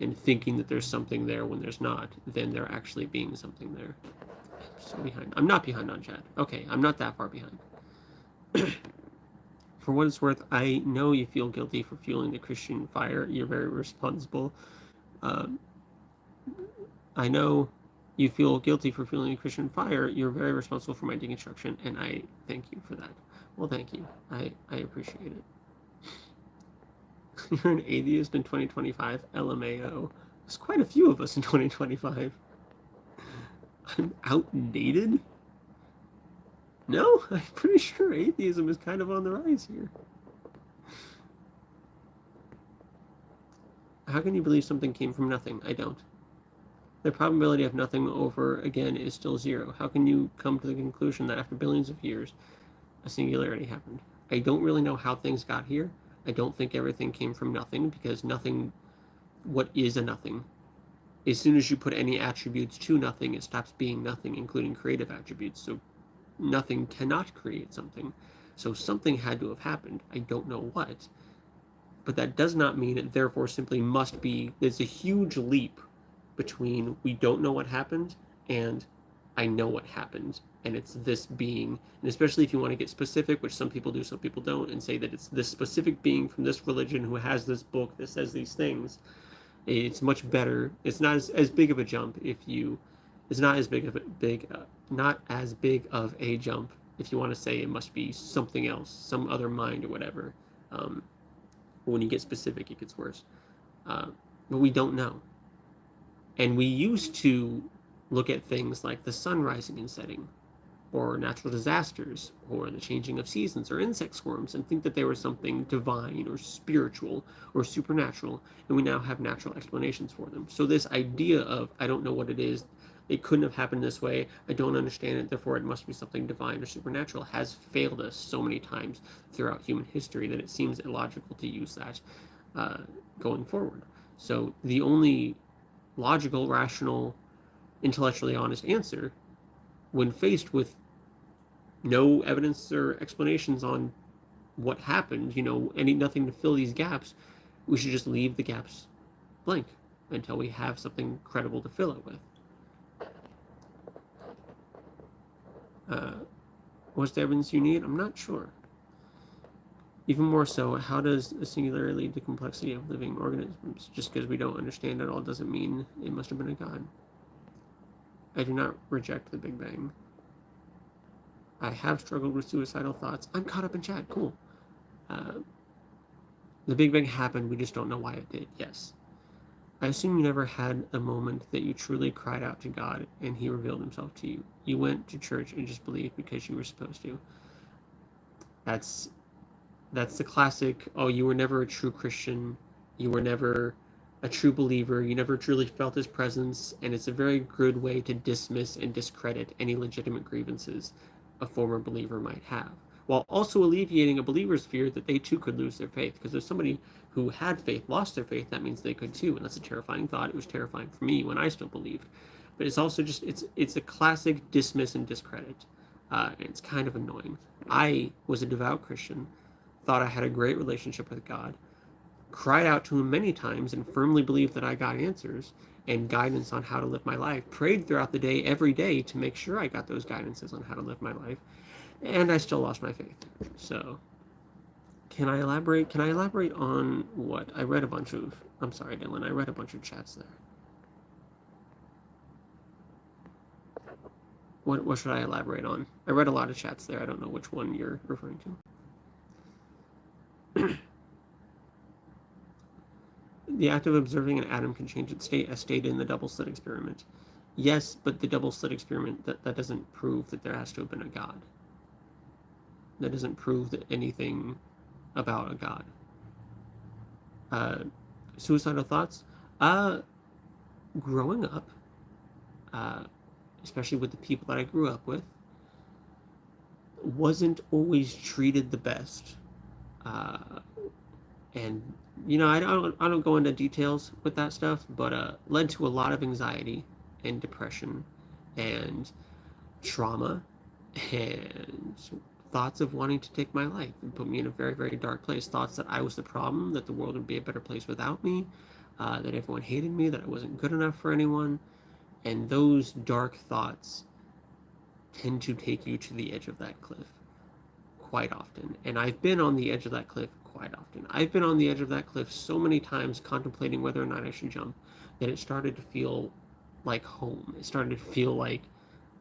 and thinking that there's something there when there's not, than there actually being something there. I'm so behind. I'm not behind on chat. Okay, I'm not that far behind. For what it's worth, I know you feel guilty for fueling the Christian fire. You're very responsible. Um, I know you feel guilty for fueling the Christian fire. You're very responsible for my deconstruction, and I thank you for that. Well, thank you. I appreciate it. You're an atheist in 2025? LMAO. There's quite a few of us in 2025. I'm outdated? No, I'm pretty sure atheism is kind of on the rise here. How can you believe something came from nothing? I don't. The probability of nothing over again is still zero. How can you come to the conclusion that after billions of years, a singularity happened? I don't really know how things got here. I don't think everything came from nothing, because nothing, what is a nothing? As soon as you put any attributes to nothing, it stops being nothing, including creative attributes. So nothing cannot create something. So something had to have happened. I don't know what. But that does not mean it therefore simply must be. There's a huge leap between we don't know what happened and I know what happened. And it's this being. And especially if you want to get specific, which some people do, some people don't, and say that it's this specific being from this religion who has this book that says these things, it's much better. It's not as big of a jump if you. It's not as big of a jump if you want to say it must be something else, some other mind or whatever. When you get specific, it gets worse. But we don't know. And we used to look at things like the sun rising and setting, or natural disasters, or the changing of seasons, or insect swarms, and think that they were something divine, or spiritual, or supernatural, and we now have natural explanations for them. So this idea of, I don't know what it is, it couldn't have happened this way, I don't understand it, therefore it must be something divine or supernatural, has failed us so many times throughout human history that it seems illogical to use that going forward. So the only logical, rational, intellectually honest answer, when faced with no evidence or explanations on what happened, nothing to fill these gaps, we should just leave the gaps blank until we have something credible to fill it with. What's the evidence you need? I'm not sure. Even more so, how does a singularity lead to complexity of living organisms? Just because we don't understand it all doesn't mean it must have been a god. I do not reject the Big Bang. I have struggled with suicidal thoughts. I'm caught up in chat. Cool. The Big Bang happened. We just don't know why it did. Yes. I assume you never had a moment that you truly cried out to God and he revealed himself to you. You went to church and just believed because you were supposed to. That's the classic, oh, you were never a true Christian. You were never a true believer. You never truly felt his presence. And it's a very good way to dismiss and discredit any legitimate grievances a former believer might have, while also alleviating a believer's fear that they too could lose their faith. Because if somebody who had faith lost their faith, that means they could too, and that's a terrifying thought. It was terrifying for me when I still believed. But it's also just, it's a classic dismiss and discredit. And it's kind of annoying. I was a devout Christian, thought I had a great relationship with God, cried out to him many times and firmly believed that I got answers and guidance on how to live my life, prayed throughout the day, every day, to make sure I got those guidances on how to live my life, and I still lost my faith. So, can I elaborate? Can I elaborate on what? I read a bunch of, I'm sorry, Dylan, I read a bunch of chats there. What should I elaborate on? I read a lot of chats there. I don't know which one you're referring to. The act of observing an atom can change its state, as stated in the double slit experiment. Yes, but the double slit experiment, that doesn't prove that there has to have been a God. That doesn't prove that anything about a God. Suicidal thoughts? Growing up, especially with the people that I grew up with, wasn't always treated the best. And I don't go into details with that stuff, but led to a lot of anxiety and depression and trauma and thoughts of wanting to take my life, and put me in a very, very dark place. Thoughts that I was the problem, that the world would be a better place without me, that everyone hated me, that I wasn't good enough for anyone. And those dark thoughts tend to take you to the edge of that cliff quite often. And I've been on the edge of that cliff quite often. I've been on the edge of that cliff so many times contemplating whether or not I should jump that it started to feel like home. It started to feel like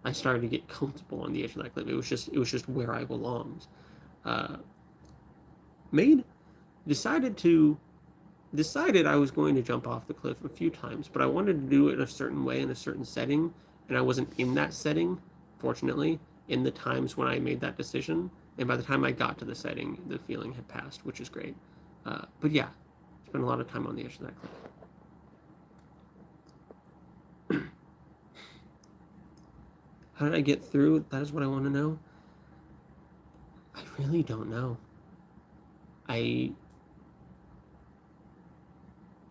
I started to get comfortable on the edge of that cliff. It was just where I belonged. Uh, made decided I was going to jump off the cliff a few times, but I wanted to do it in a certain way, in a certain setting, and I wasn't in that setting, fortunately, in the times when I made that decision. And by the time I got to the setting, the feeling had passed, which is great. But yeah, spent a lot of time on the edge of that cliff. How did I get through? That is what I want to know. I really don't know. I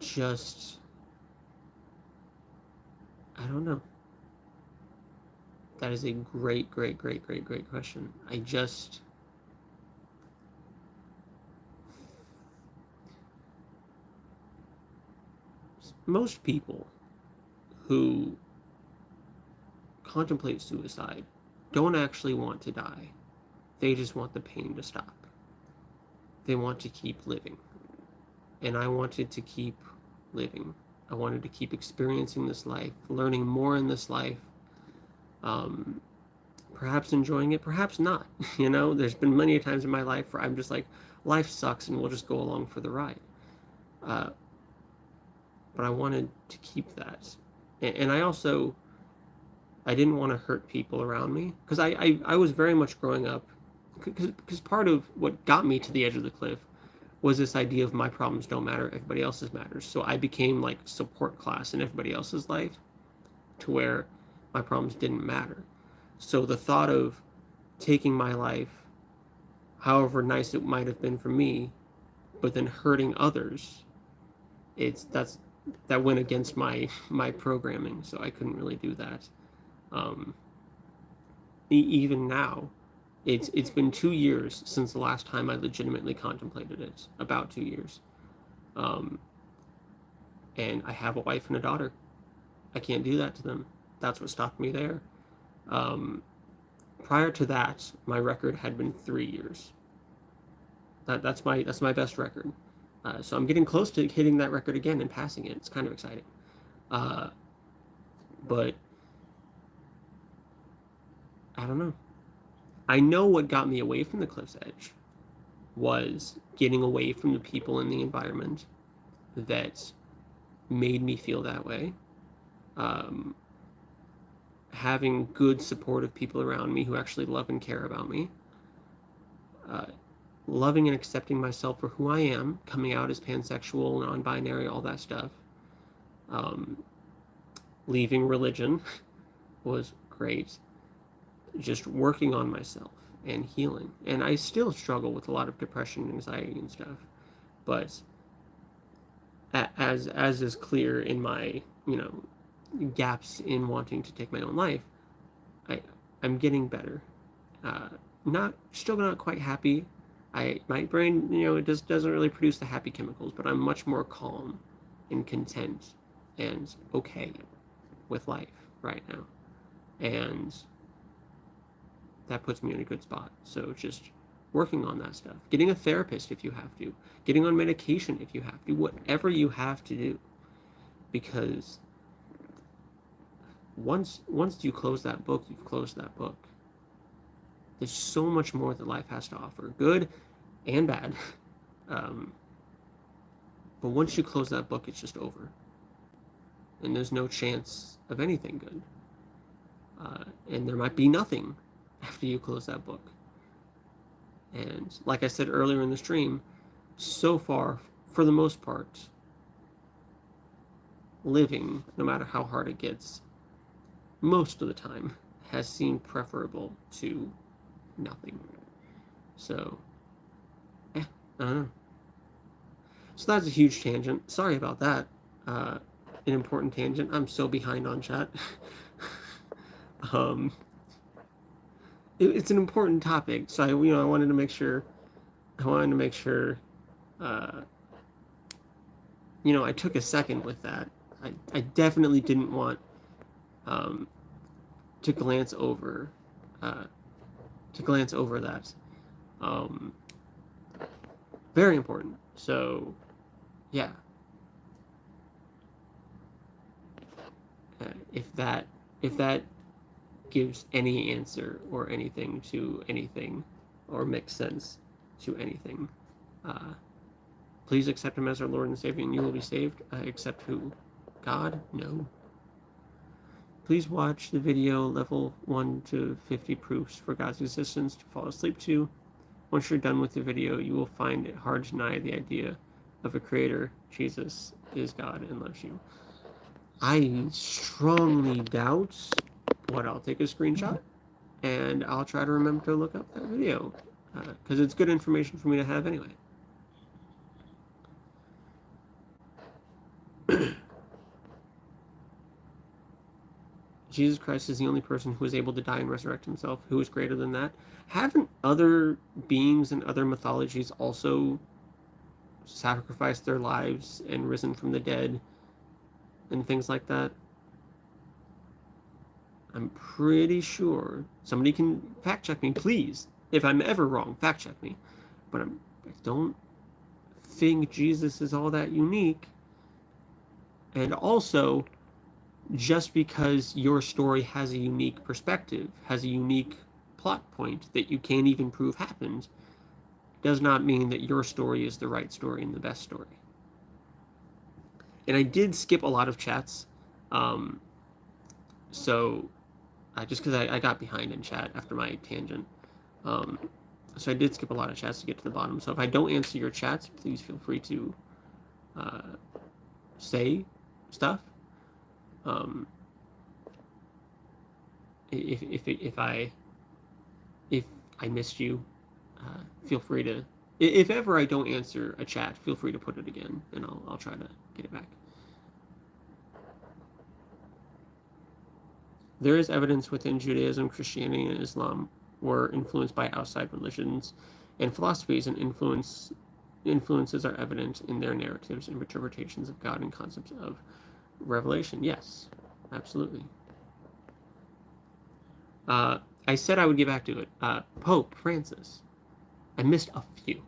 just, I don't know. That is a great, great, great, great, great question. Most people who contemplate suicide don't actually want to die. They just want the pain to stop. They want to keep living. And I wanted to keep living. I wanted to keep experiencing this life, learning more in this life, perhaps enjoying it, perhaps not. There's been many times in my life where I'm just like, life sucks and we'll just go along for the ride. But I wanted to keep that. And I didn't want to hurt people around me, because I was very much growing up, because part of what got me to the edge of the cliff was this idea of my problems don't matter, everybody else's matters. So I became like support class in everybody else's life, to where my problems didn't matter. So the thought of taking my life, however nice it might have been for me, but then hurting others, that went against my programming, so I couldn't really do that. Even now, it's been 2 years since the last time I legitimately contemplated it. About 2 years. And I have a wife and a daughter. I can't do that to them. That's what stopped me there. Prior to that, my record had been 3 years. That's my best record. So I'm getting close to hitting that record again and passing it. It's kind of exciting. But I don't know. I know what got me away from the cliff's edge was getting away from the people in the environment that made me feel that way. Having good, supportive people around me who actually love and care about me. Loving and accepting myself for who I am, coming out as pansexual, non-binary, all that stuff. Leaving religion was great. Just working on myself and healing. And I still struggle with a lot of depression and anxiety and stuff. But as is clear in my, gaps in wanting to take my own life, I'm getting better. Still not quite happy. My brain, it just doesn't really produce the happy chemicals, but I'm much more calm and content and okay with life right now. And that puts me in a good spot. So just working on that stuff. Getting a therapist if you have to. Getting on medication if you have to. Whatever you have to do. Because once you close that book, you've closed that book. There's so much more that life has to offer. Good and bad. But once you close that book, it's just over. And there's no chance of anything good. And there might be nothing after you close that book. And like I said earlier in the stream, so far, for the most part, living, no matter how hard it gets, most of the time has seemed preferable to nothing. So, I don't know. So that's a huge tangent. Sorry about that. An important tangent. I'm so behind on chat. It's an important topic, so I wanted to make sure, I took a second with that. I definitely didn't want to glance over that. Um, very important. So, yeah. If that gives any answer or anything to anything, or makes sense to anything, uh, please accept him as our Lord and Savior, and you will be saved. Accept who? God? No. Please watch the video level 1 to 50 proofs for God's existence to fall asleep to. Once you're done with the video, you will find it hard to deny the idea of a creator. Jesus is God and loves you. I strongly doubt, but I'll take a screenshot and I'll try to remember to look up that video because it's good information for me to have anyway. Jesus Christ is the only person who is able to die and resurrect himself. Who is greater than that? Haven't other beings in other mythologies also sacrificed their lives and risen from the dead and things like that? I'm pretty sure. Somebody can fact check me, please. If I'm ever wrong, fact check me. But I don't think Jesus is all that unique. And also, just because your story has a unique perspective, has a unique plot point that you can't even prove happened, does not mean that your story is the right story and the best story. And I did skip a lot of chats, so just because I got behind in chat after my tangent. So I did skip a lot of chats to get to the bottom. So if I don't answer your chats, please feel free to say stuff. If I missed you, feel free to. If ever I don't answer a chat, feel free to put it again, and I'll try to get it back. There is evidence within Judaism, Christianity, and Islam were influenced by outside religions and philosophies, and influences are evident in their narratives and interpretations of God and concepts of revelation. Yes, absolutely. I said I would get back to it. Pope Francis. I missed a few.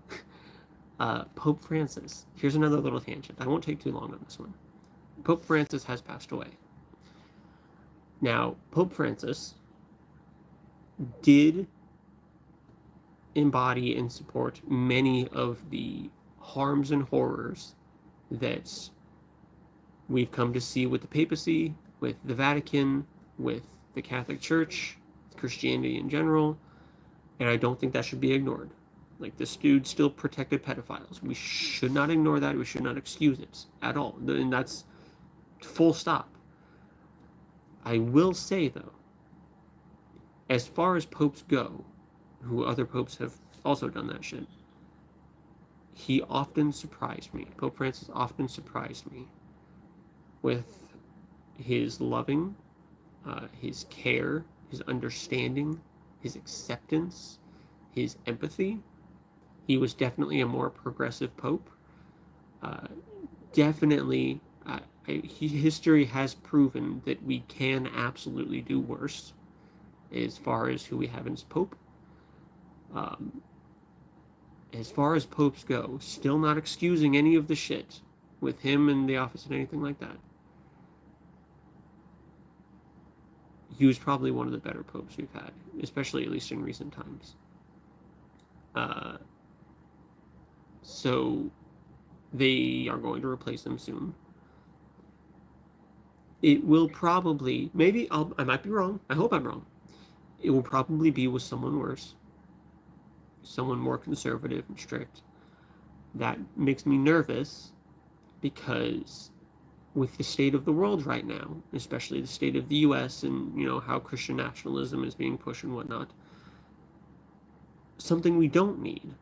Pope Francis. Here's another little tangent. I won't take too long on this one. Pope Francis has passed away. Now, Pope Francis did embody and support many of the harms and horrors that we've come to see with the papacy, with the Vatican, with the Catholic Church, Christianity in general, and I don't think that should be ignored. Like, this dude still protected pedophiles. We should not ignore that. We should not excuse it at all. And that's full stop. I will say, though, as far as popes go, who other popes have also done that shit, he often surprised me. Pope Francis often surprised me with his loving, his care, his understanding, his acceptance, his empathy. He was definitely a more progressive pope. Definitely, history has proven that we can absolutely do worse as far as who we have as pope. As far as popes go, still not excusing any of the shit with him in the office and anything like that. He was probably one of the better popes we've had, especially at least in recent times. So they are going to replace him soon. It will probably, maybe I might be wrong. I hope I'm wrong. It will probably be with someone worse, someone more conservative and strict. That makes me nervous because with the state of the world right now, especially the state of the US and, how Christian nationalism is being pushed and whatnot, something we don't need.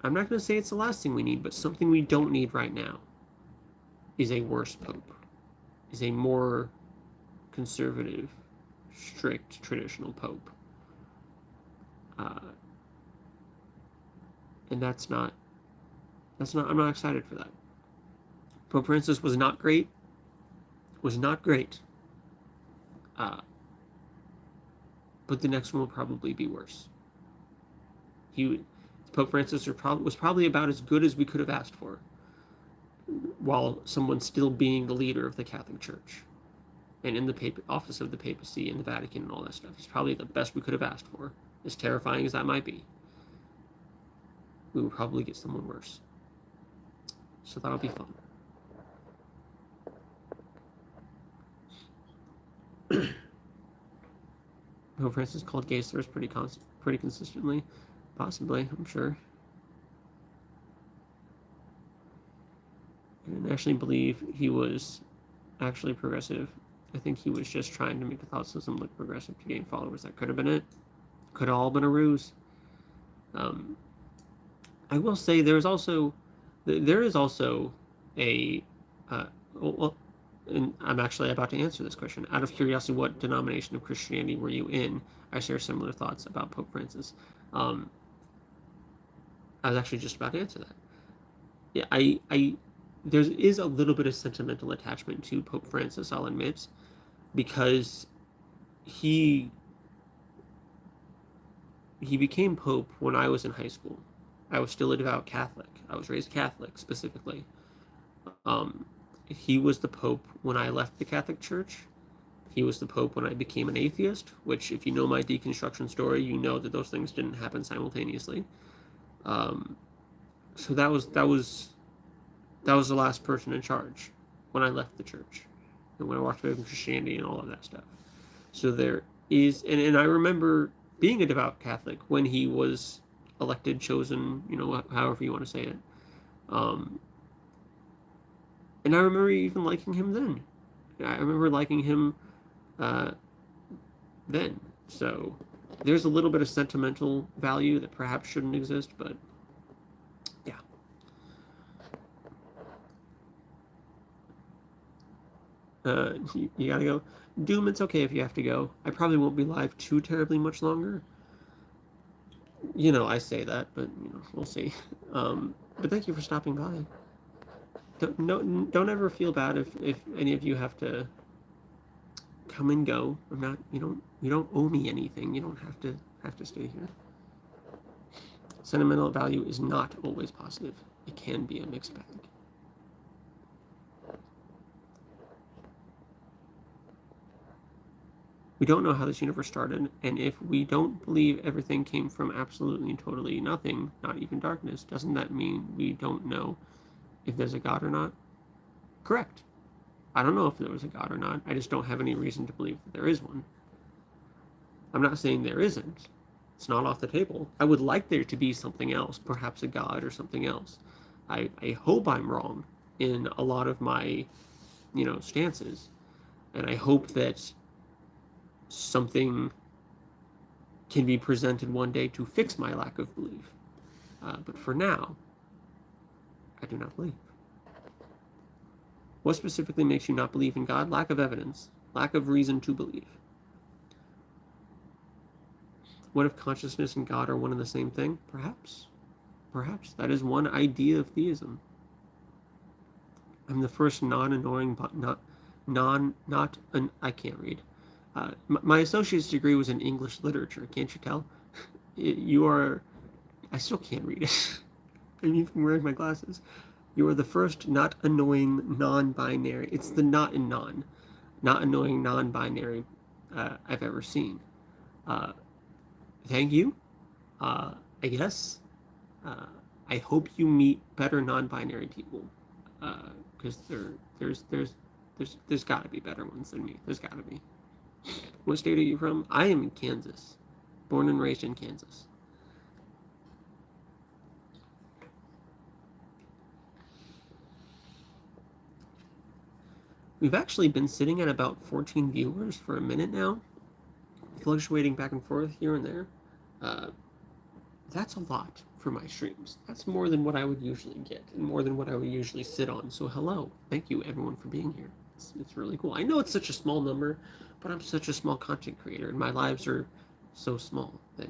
I'm not going to say it's the last thing we need, but something we don't need right now is a worse pope, is a more conservative, strict, traditional pope. And I'm not excited for that. Pope Francis was not great. Was not great. Uh, but the next one will probably be worse. Pope Francis was probably about as good as we could have asked for, while someone still being the leader of the Catholic Church and in the office of the papacy and the Vatican and all that stuff. He's probably the best we could have asked for, as terrifying as that might be. We will probably get someone worse. So that'll be fun. Pope Francis called gay slurs pretty consistently. Possibly, I'm sure. I didn't actually believe he was actually progressive. I think he was just trying to make Catholicism look progressive to gain followers. That could have been it. Could have all been a ruse. I will say there is also a well, and I'm actually about to answer this question. Out of curiosity, what denomination of Christianity were you in? I share similar thoughts about Pope Francis. I was actually just about to answer that. Yeah, there is a little bit of sentimental attachment to Pope Francis, I'll admit, because he became Pope when I was in high school. I was still a devout Catholic. I was raised Catholic, specifically. He was the Pope when I left the Catholic Church. He was the Pope when I became an atheist, which, if you know my deconstruction story, you know that those things didn't happen simultaneously. So that was the last person in charge when I left the church and when I walked away from Christianity and all of that stuff. So there is, and I remember being a devout Catholic when he was elected, chosen, however you want to say it. And I remember even liking him then. I remember liking him then. So there's a little bit of sentimental value that perhaps shouldn't exist, but yeah. You gotta go. Doom, it's okay if you have to go. I probably won't be live too terribly much longer. I say that, but we'll see. But thank you for stopping by. Don't ever feel bad if any of you have to come and go. I'm not. You don't owe me anything. You don't have to stay here. Sentimental value is not always positive. It can be a mixed bag. We don't know how this universe started, and if we don't believe everything came from absolutely and totally nothing, not even darkness, doesn't that mean we don't know if there's a God or not? Correct. I don't know if there was a God or not. I just don't have any reason to believe that there is one. I'm not saying there isn't. It's not off the table. I would like there to be something else, perhaps a God or something else. I hope I'm wrong in a lot of my, stances. And I hope that something can be presented one day to fix my lack of belief. But for now, I do not believe. What specifically makes you not believe in God? Lack of evidence, lack of reason to believe. What if consciousness and God are one and the same thing? Perhaps. Perhaps. That is one idea of theism. I'm the first non-annoying, I can't read. My associate's degree was in English literature. Can't you tell? I still can't read it. I'm even wearing my glasses. You are the first not annoying non-binary. It's the not in non. Not annoying non-binary I've ever seen. Thank you. I guess. I hope you meet better non-binary people. Because there's got to be better ones than me. There's got to be. What state are you from? I am in Kansas. Born and raised in Kansas. We've actually been sitting at about 14 viewers for a minute now, fluctuating back and forth here and there. That's a lot for my streams. That's more than what I would usually get, and more than what I would usually sit on. So hello. Thank you, everyone, for being here. It's really cool. I know it's such a small number, but I'm such a small content creator, and my lives are so small that,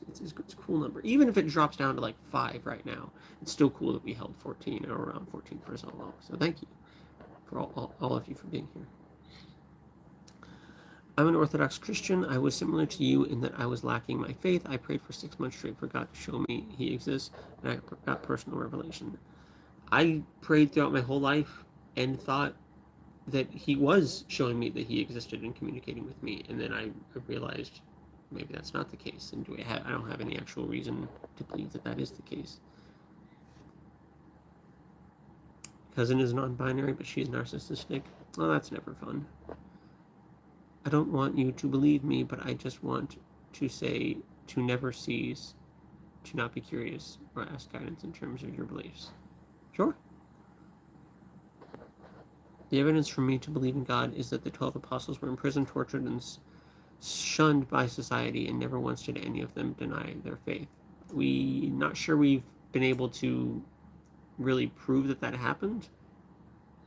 It's a cool number. Even if it drops down to like 5 right now, it's still cool that we held 14 or around 14 for so long. So thank you for all of you for being here. I'm an Orthodox Christian. I was similar to you in that I was lacking my faith. I prayed for 6 months straight for God to show me He exists, and I got personal revelation. I prayed throughout my whole life and thought that He was showing me that He existed and communicating with me, and then I realized maybe that's not the case, and I don't have any actual reason to believe that that is the case. Cousin is non-binary, but she's narcissistic. Oh, that's never fun. I don't want you to believe me, but I just want to say to never cease to not be curious or ask guidance in terms of your beliefs. Sure. The evidence for me to believe in God is that the 12 apostles were imprisoned, tortured, and shunned by society, and never once did any of them deny their faith. Not sure we've been able to really prove that that happened.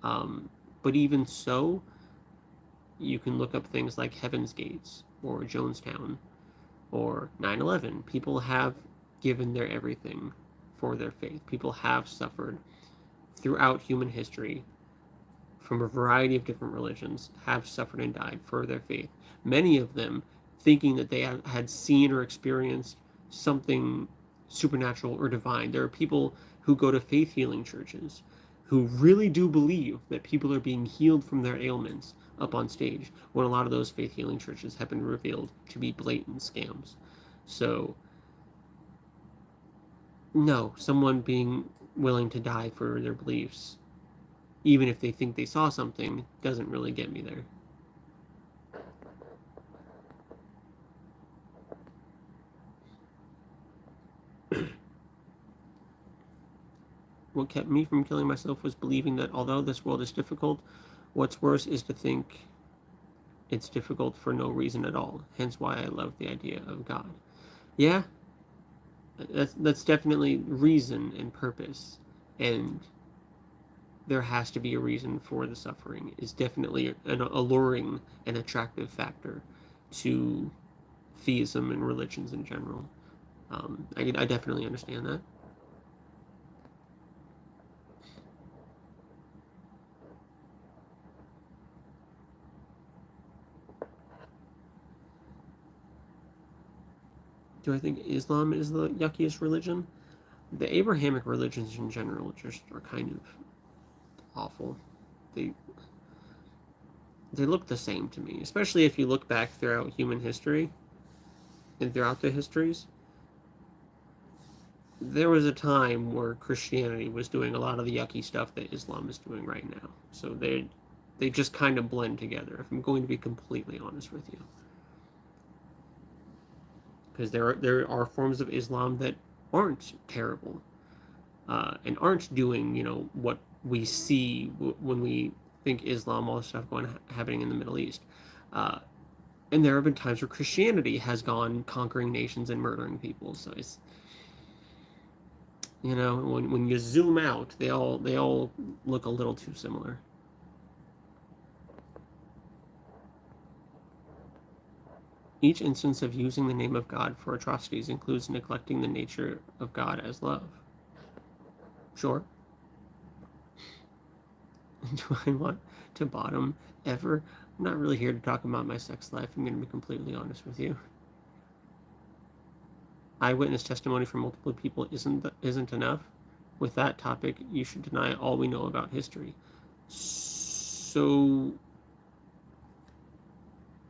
But even so, you can look up things like Heaven's Gates or Jonestown or 9/11. People have given their everything for their faith. People have suffered throughout human history from a variety of different religions, have suffered and died for their faith. Many of them thinking that they had seen or experienced something supernatural or divine. There are people who go to faith healing churches who really do believe that people are being healed from their ailments up on stage, when a lot of those faith healing churches have been revealed to be blatant scams. So, no, someone being willing to die for their beliefs, even if they think they saw something, doesn't really get me there. What kept me from killing myself was believing that although this world is difficult, what's worse is to think it's difficult for no reason at all. Hence why I love the idea of God. Yeah, that's definitely reason and purpose, and there has to be a reason for the suffering. Is definitely an alluring and attractive factor to theism and religions in general. I definitely understand that. Do I think Islam is the yuckiest religion? The Abrahamic religions in general just are kind of awful. They they look the same to me, especially if you look back throughout human history and throughout the histories. There was a time where Christianity was doing a lot of the yucky stuff that Islam is doing right now. So they just kind of blend together, if I'm going to be completely honest with you. Because there are forms of Islam that aren't terrible, and aren't doing what we see when we think Islam, all the stuff happening in the Middle East. And there have been times where Christianity has gone conquering nations and murdering people. So it's when you zoom out, they all look a little too similar. Each instance of using the name of God for atrocities includes neglecting the nature of God as love. Sure. Do I want to bottom ever? I'm not really here to talk about my sex life. I'm going to be completely honest with you. Eyewitness testimony from multiple people isn't enough. With that topic, you should deny all we know about history. So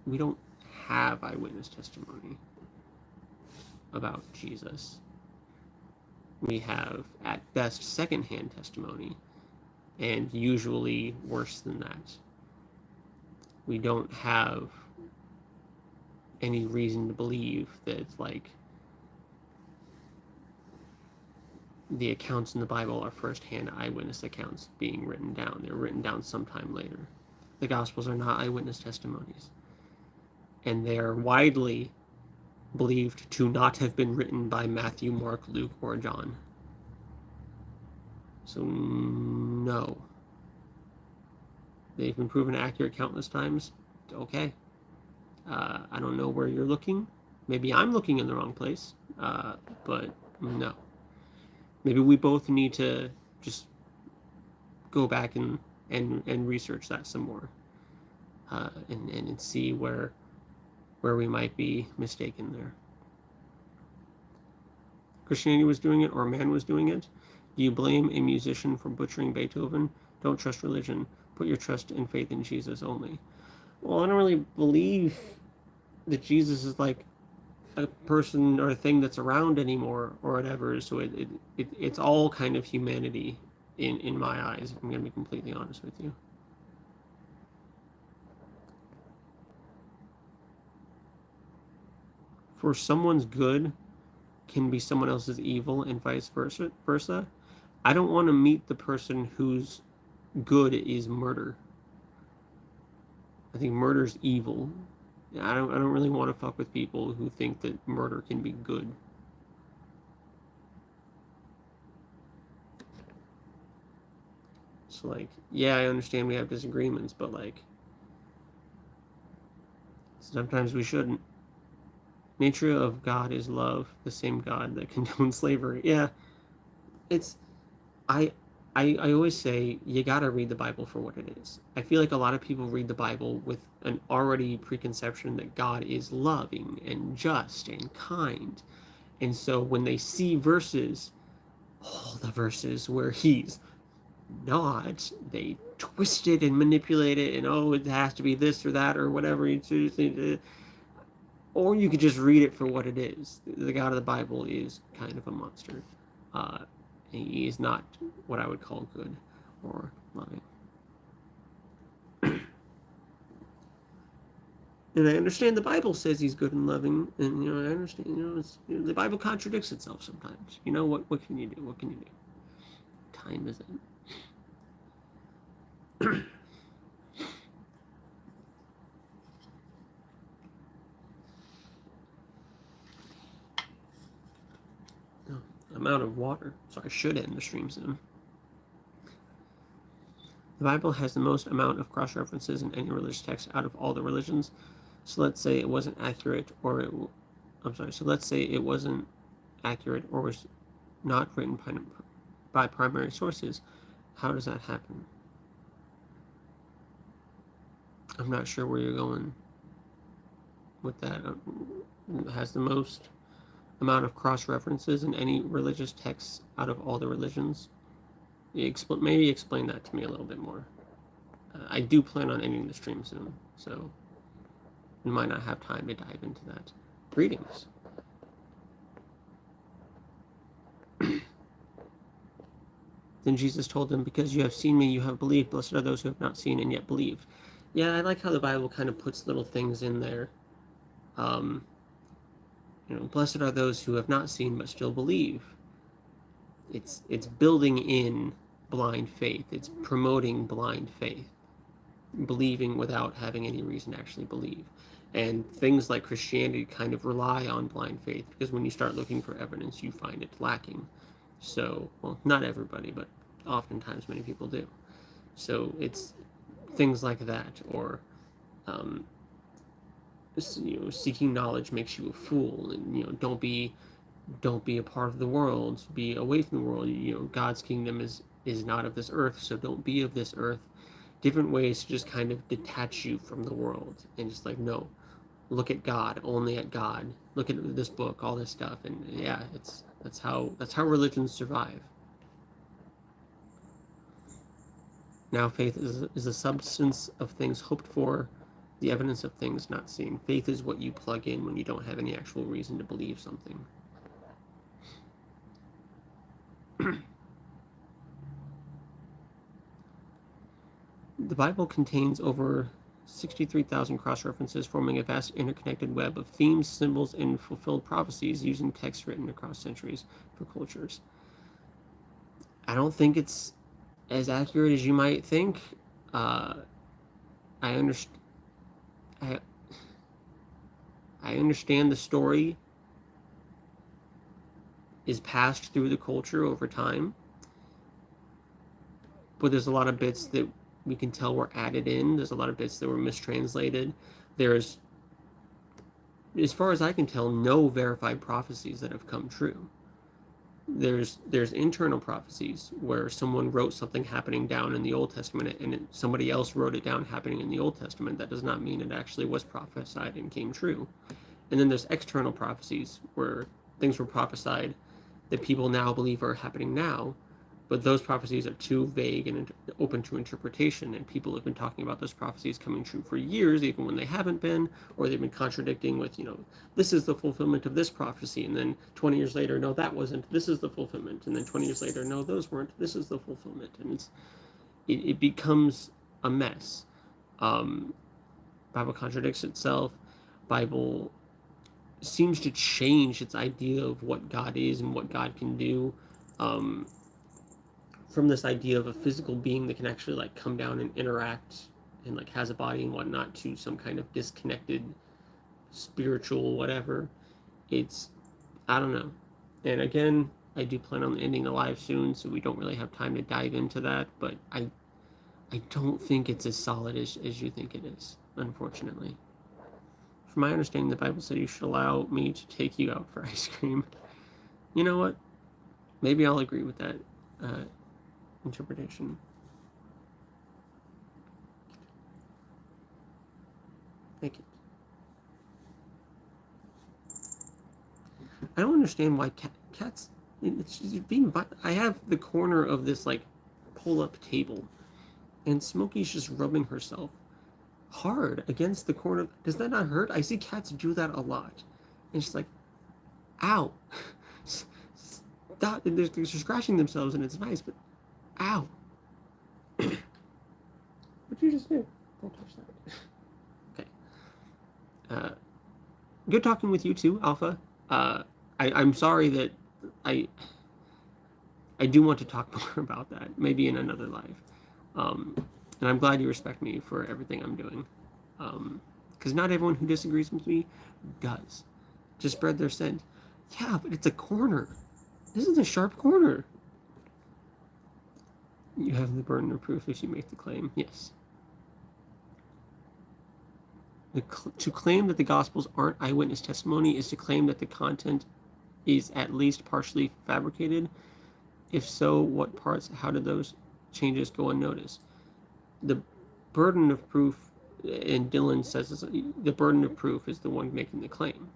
we don't have eyewitness testimony about Jesus. We have, at best, secondhand testimony, and usually worse than that. We don't have any reason to believe that, like, the accounts in the Bible are first-hand eyewitness accounts being written down. They're written down sometime later. The Gospels are not eyewitness testimonies. And they are widely believed to not have been written by Matthew, Mark, Luke, or John. So, no. They've been proven accurate countless times. Okay. I don't know where you're looking, Maybe I'm looking in the wrong place, but no. Maybe we both need to just go back and research that some more, and see where we might be mistaken there. Christianity was doing it, or man was doing it? Do you blame a musician for butchering Beethoven? Don't trust religion. Put your trust and faith in Jesus only. Well, I don't really believe that Jesus is like a person or a thing that's around anymore or whatever. So it's all kind of humanity in my eyes. I'm going to be completely honest with you. For someone's good can be someone else's evil and vice versa. I don't want to meet the person whose good is murder. I think murder's evil. I don't really want to fuck with people who think that murder can be good. So like, yeah, I understand we have disagreements, but like sometimes we shouldn't. Nature of God is love, the same God that condones slavery. Yeah, it's I I always say you gotta read the Bible for what it is. I feel like a lot of people read the Bible with an already preconception that God is loving and just and kind. And so when they see verses, all the verses where he's not, they twist it and manipulate it, and oh, it has to be this or that or whatever. Or you could just read it for what it is. The God of the Bible is kind of a monster. Uh, he is not what I would call good or loving. And I understand the Bible says he's good and loving, and I understand. The Bible contradicts itself sometimes. What can you do? What can you do? Time is it. Oh, I'm out of water, so I should end the stream soon. The Bible has the most amount of cross-references in any religious text out of all the religions. So let's say it wasn't accurate, So let's say it wasn't accurate or was not written by primary sources. How does that happen? I'm not sure where you're going with that. It has the most amount of cross-references in any religious text out of all the religions. Maybe explain that to me a little bit more. I do plan on ending the stream soon, so we might not have time to dive into that. Greetings. Then Jesus told them, because you have seen me, you have believed. Blessed are those who have not seen and yet believe. Yeah, I like how the Bible kind of puts little things in there. Blessed are those who have not seen but still believe. It's building in blind faith. It's promoting blind faith. Believing without having any reason to actually believe. And things like Christianity kind of rely on blind faith, because when you start looking for evidence, you find it lacking. So, well, not everybody, but oftentimes many people do. So it's things like that, or seeking knowledge makes you a fool, and don't be a part of the world. Be away from the world. God's kingdom is not of this earth, so don't be of this earth. Different ways to just kind of detach you from the world and just like, no, look at God, only at God. Look at this book, all this stuff, and yeah, that's how religions survive. Now faith is the substance of things hoped for, the evidence of things not seen. Faith is what you plug in when you don't have any actual reason to believe something. The Bible contains over 63,000 cross-references, forming a vast interconnected web of themes, symbols, and fulfilled prophecies using text written across centuries for cultures. I don't think it's as accurate as you might think. I understand. I understand the story is passed through the culture over time, but there's a lot of bits that we can tell were added in. There's a lot of bits that were mistranslated. There's as far as I can tell, no verified prophecies that have come true. There's internal prophecies where someone wrote something happening down in the Old Testament and somebody else wrote it down happening in the Old Testament. That does not mean it actually was prophesied and came true. And then there's external prophecies where things were prophesied that people now believe are happening now, but those prophecies are too vague and open to interpretation, and people have been talking about those prophecies coming true for years, even when they haven't been, or they've been contradicting with, this is the fulfillment of this prophecy, and then 20 years later, no, that wasn't, this is the fulfillment, and then 20 years later, no, those weren't, this is the fulfillment, and it becomes a mess. Bible contradicts itself. Bible seems to change its idea of what God is and what God can do. From this idea of a physical being that can actually like come down and interact and like has a body and whatnot to some kind of disconnected spiritual whatever. I don't know. And again, I do plan on ending the live soon, so we don't really have time to dive into that, but I don't think it's as solid as you think it is, unfortunately. From my understanding, the Bible said you should allow me to take you out for ice cream. You know what? Maybe I'll agree with that interpretation. Thank you. I don't understand why cats. It's just being. I have the corner of this like pull-up table, and Smokey's just rubbing herself hard against the corner. Does that not hurt? I see cats do that a lot. And she's like, ow. Stop. They're scratching themselves and it's nice, but ow. What'd you just do? Don't touch that. Okay. Good talking with you too, Alpha. I'm sorry that I do want to talk more about that, maybe in another live. And I'm glad you respect me for everything I'm doing. Because not everyone who disagrees with me does. Just spread their scent. Yeah, but it's a corner. This is a sharp corner. You have the burden of proof if you make the claim. Yes. To claim that the Gospels aren't eyewitness testimony is to claim that the content is at least partially fabricated. If so, what parts? How did those changes go unnoticed? The burden of proof, and Dylan says the burden of proof is the one making the claim.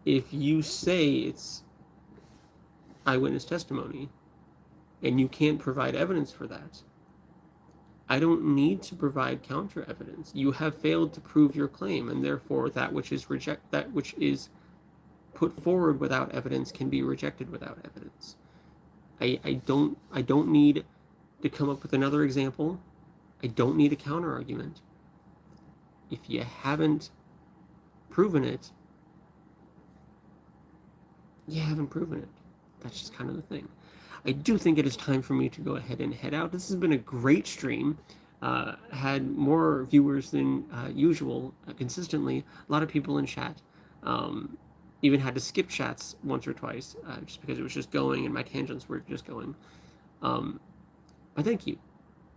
If you say it's eyewitness testimony and you can't provide evidence for that, I don't need to provide counter evidence. You have failed to prove your claim, and therefore that which is put forward without evidence can be rejected without evidence. I don't need to come up with another example. I don't need a counter argument. If you haven't proven it, you haven't proven it. That's just kind of the thing. I do think it is time for me to go ahead and head out. This has been a great stream. Had more viewers than usual consistently. A lot of people in chat. Even had to skip chats once or twice just because it was just going and my tangents were just going. But thank you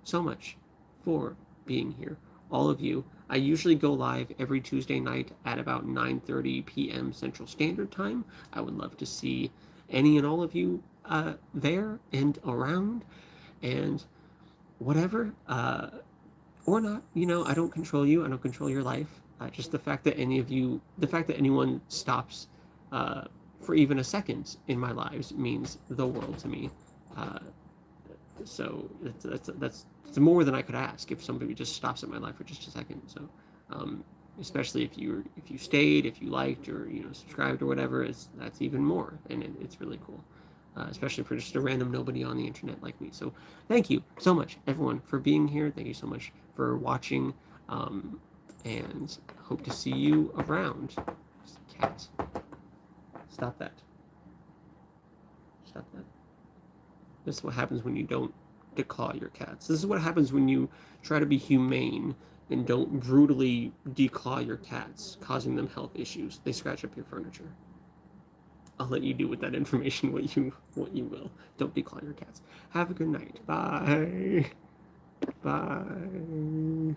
so much for being here, all of you. I usually go live every Tuesday night at about 9:30 p.m. Central Standard Time. I would love to see any and all of you there and around and whatever, or not. I don't control you. I don't control your life. Just the fact that anyone stops for even a second in my lives means the world to me. So that's more than I could ask if somebody just stops in my life for just a second. So, especially if you stayed, if you liked or subscribed or whatever, that's even more, and it's really cool. Especially for just a random nobody on the internet like me. So thank you so much, everyone, for being here. Thank you so much for watching, and hope to see you around. Cat. Stop that. Stop that. This is what happens when you don't declaw your cats. This is what happens when you try to be humane and don't brutally declaw your cats, causing them health issues. They scratch up your furniture. I'll let you do with that information what you will. Don't declaw your cats. Have a good night. Bye. Bye.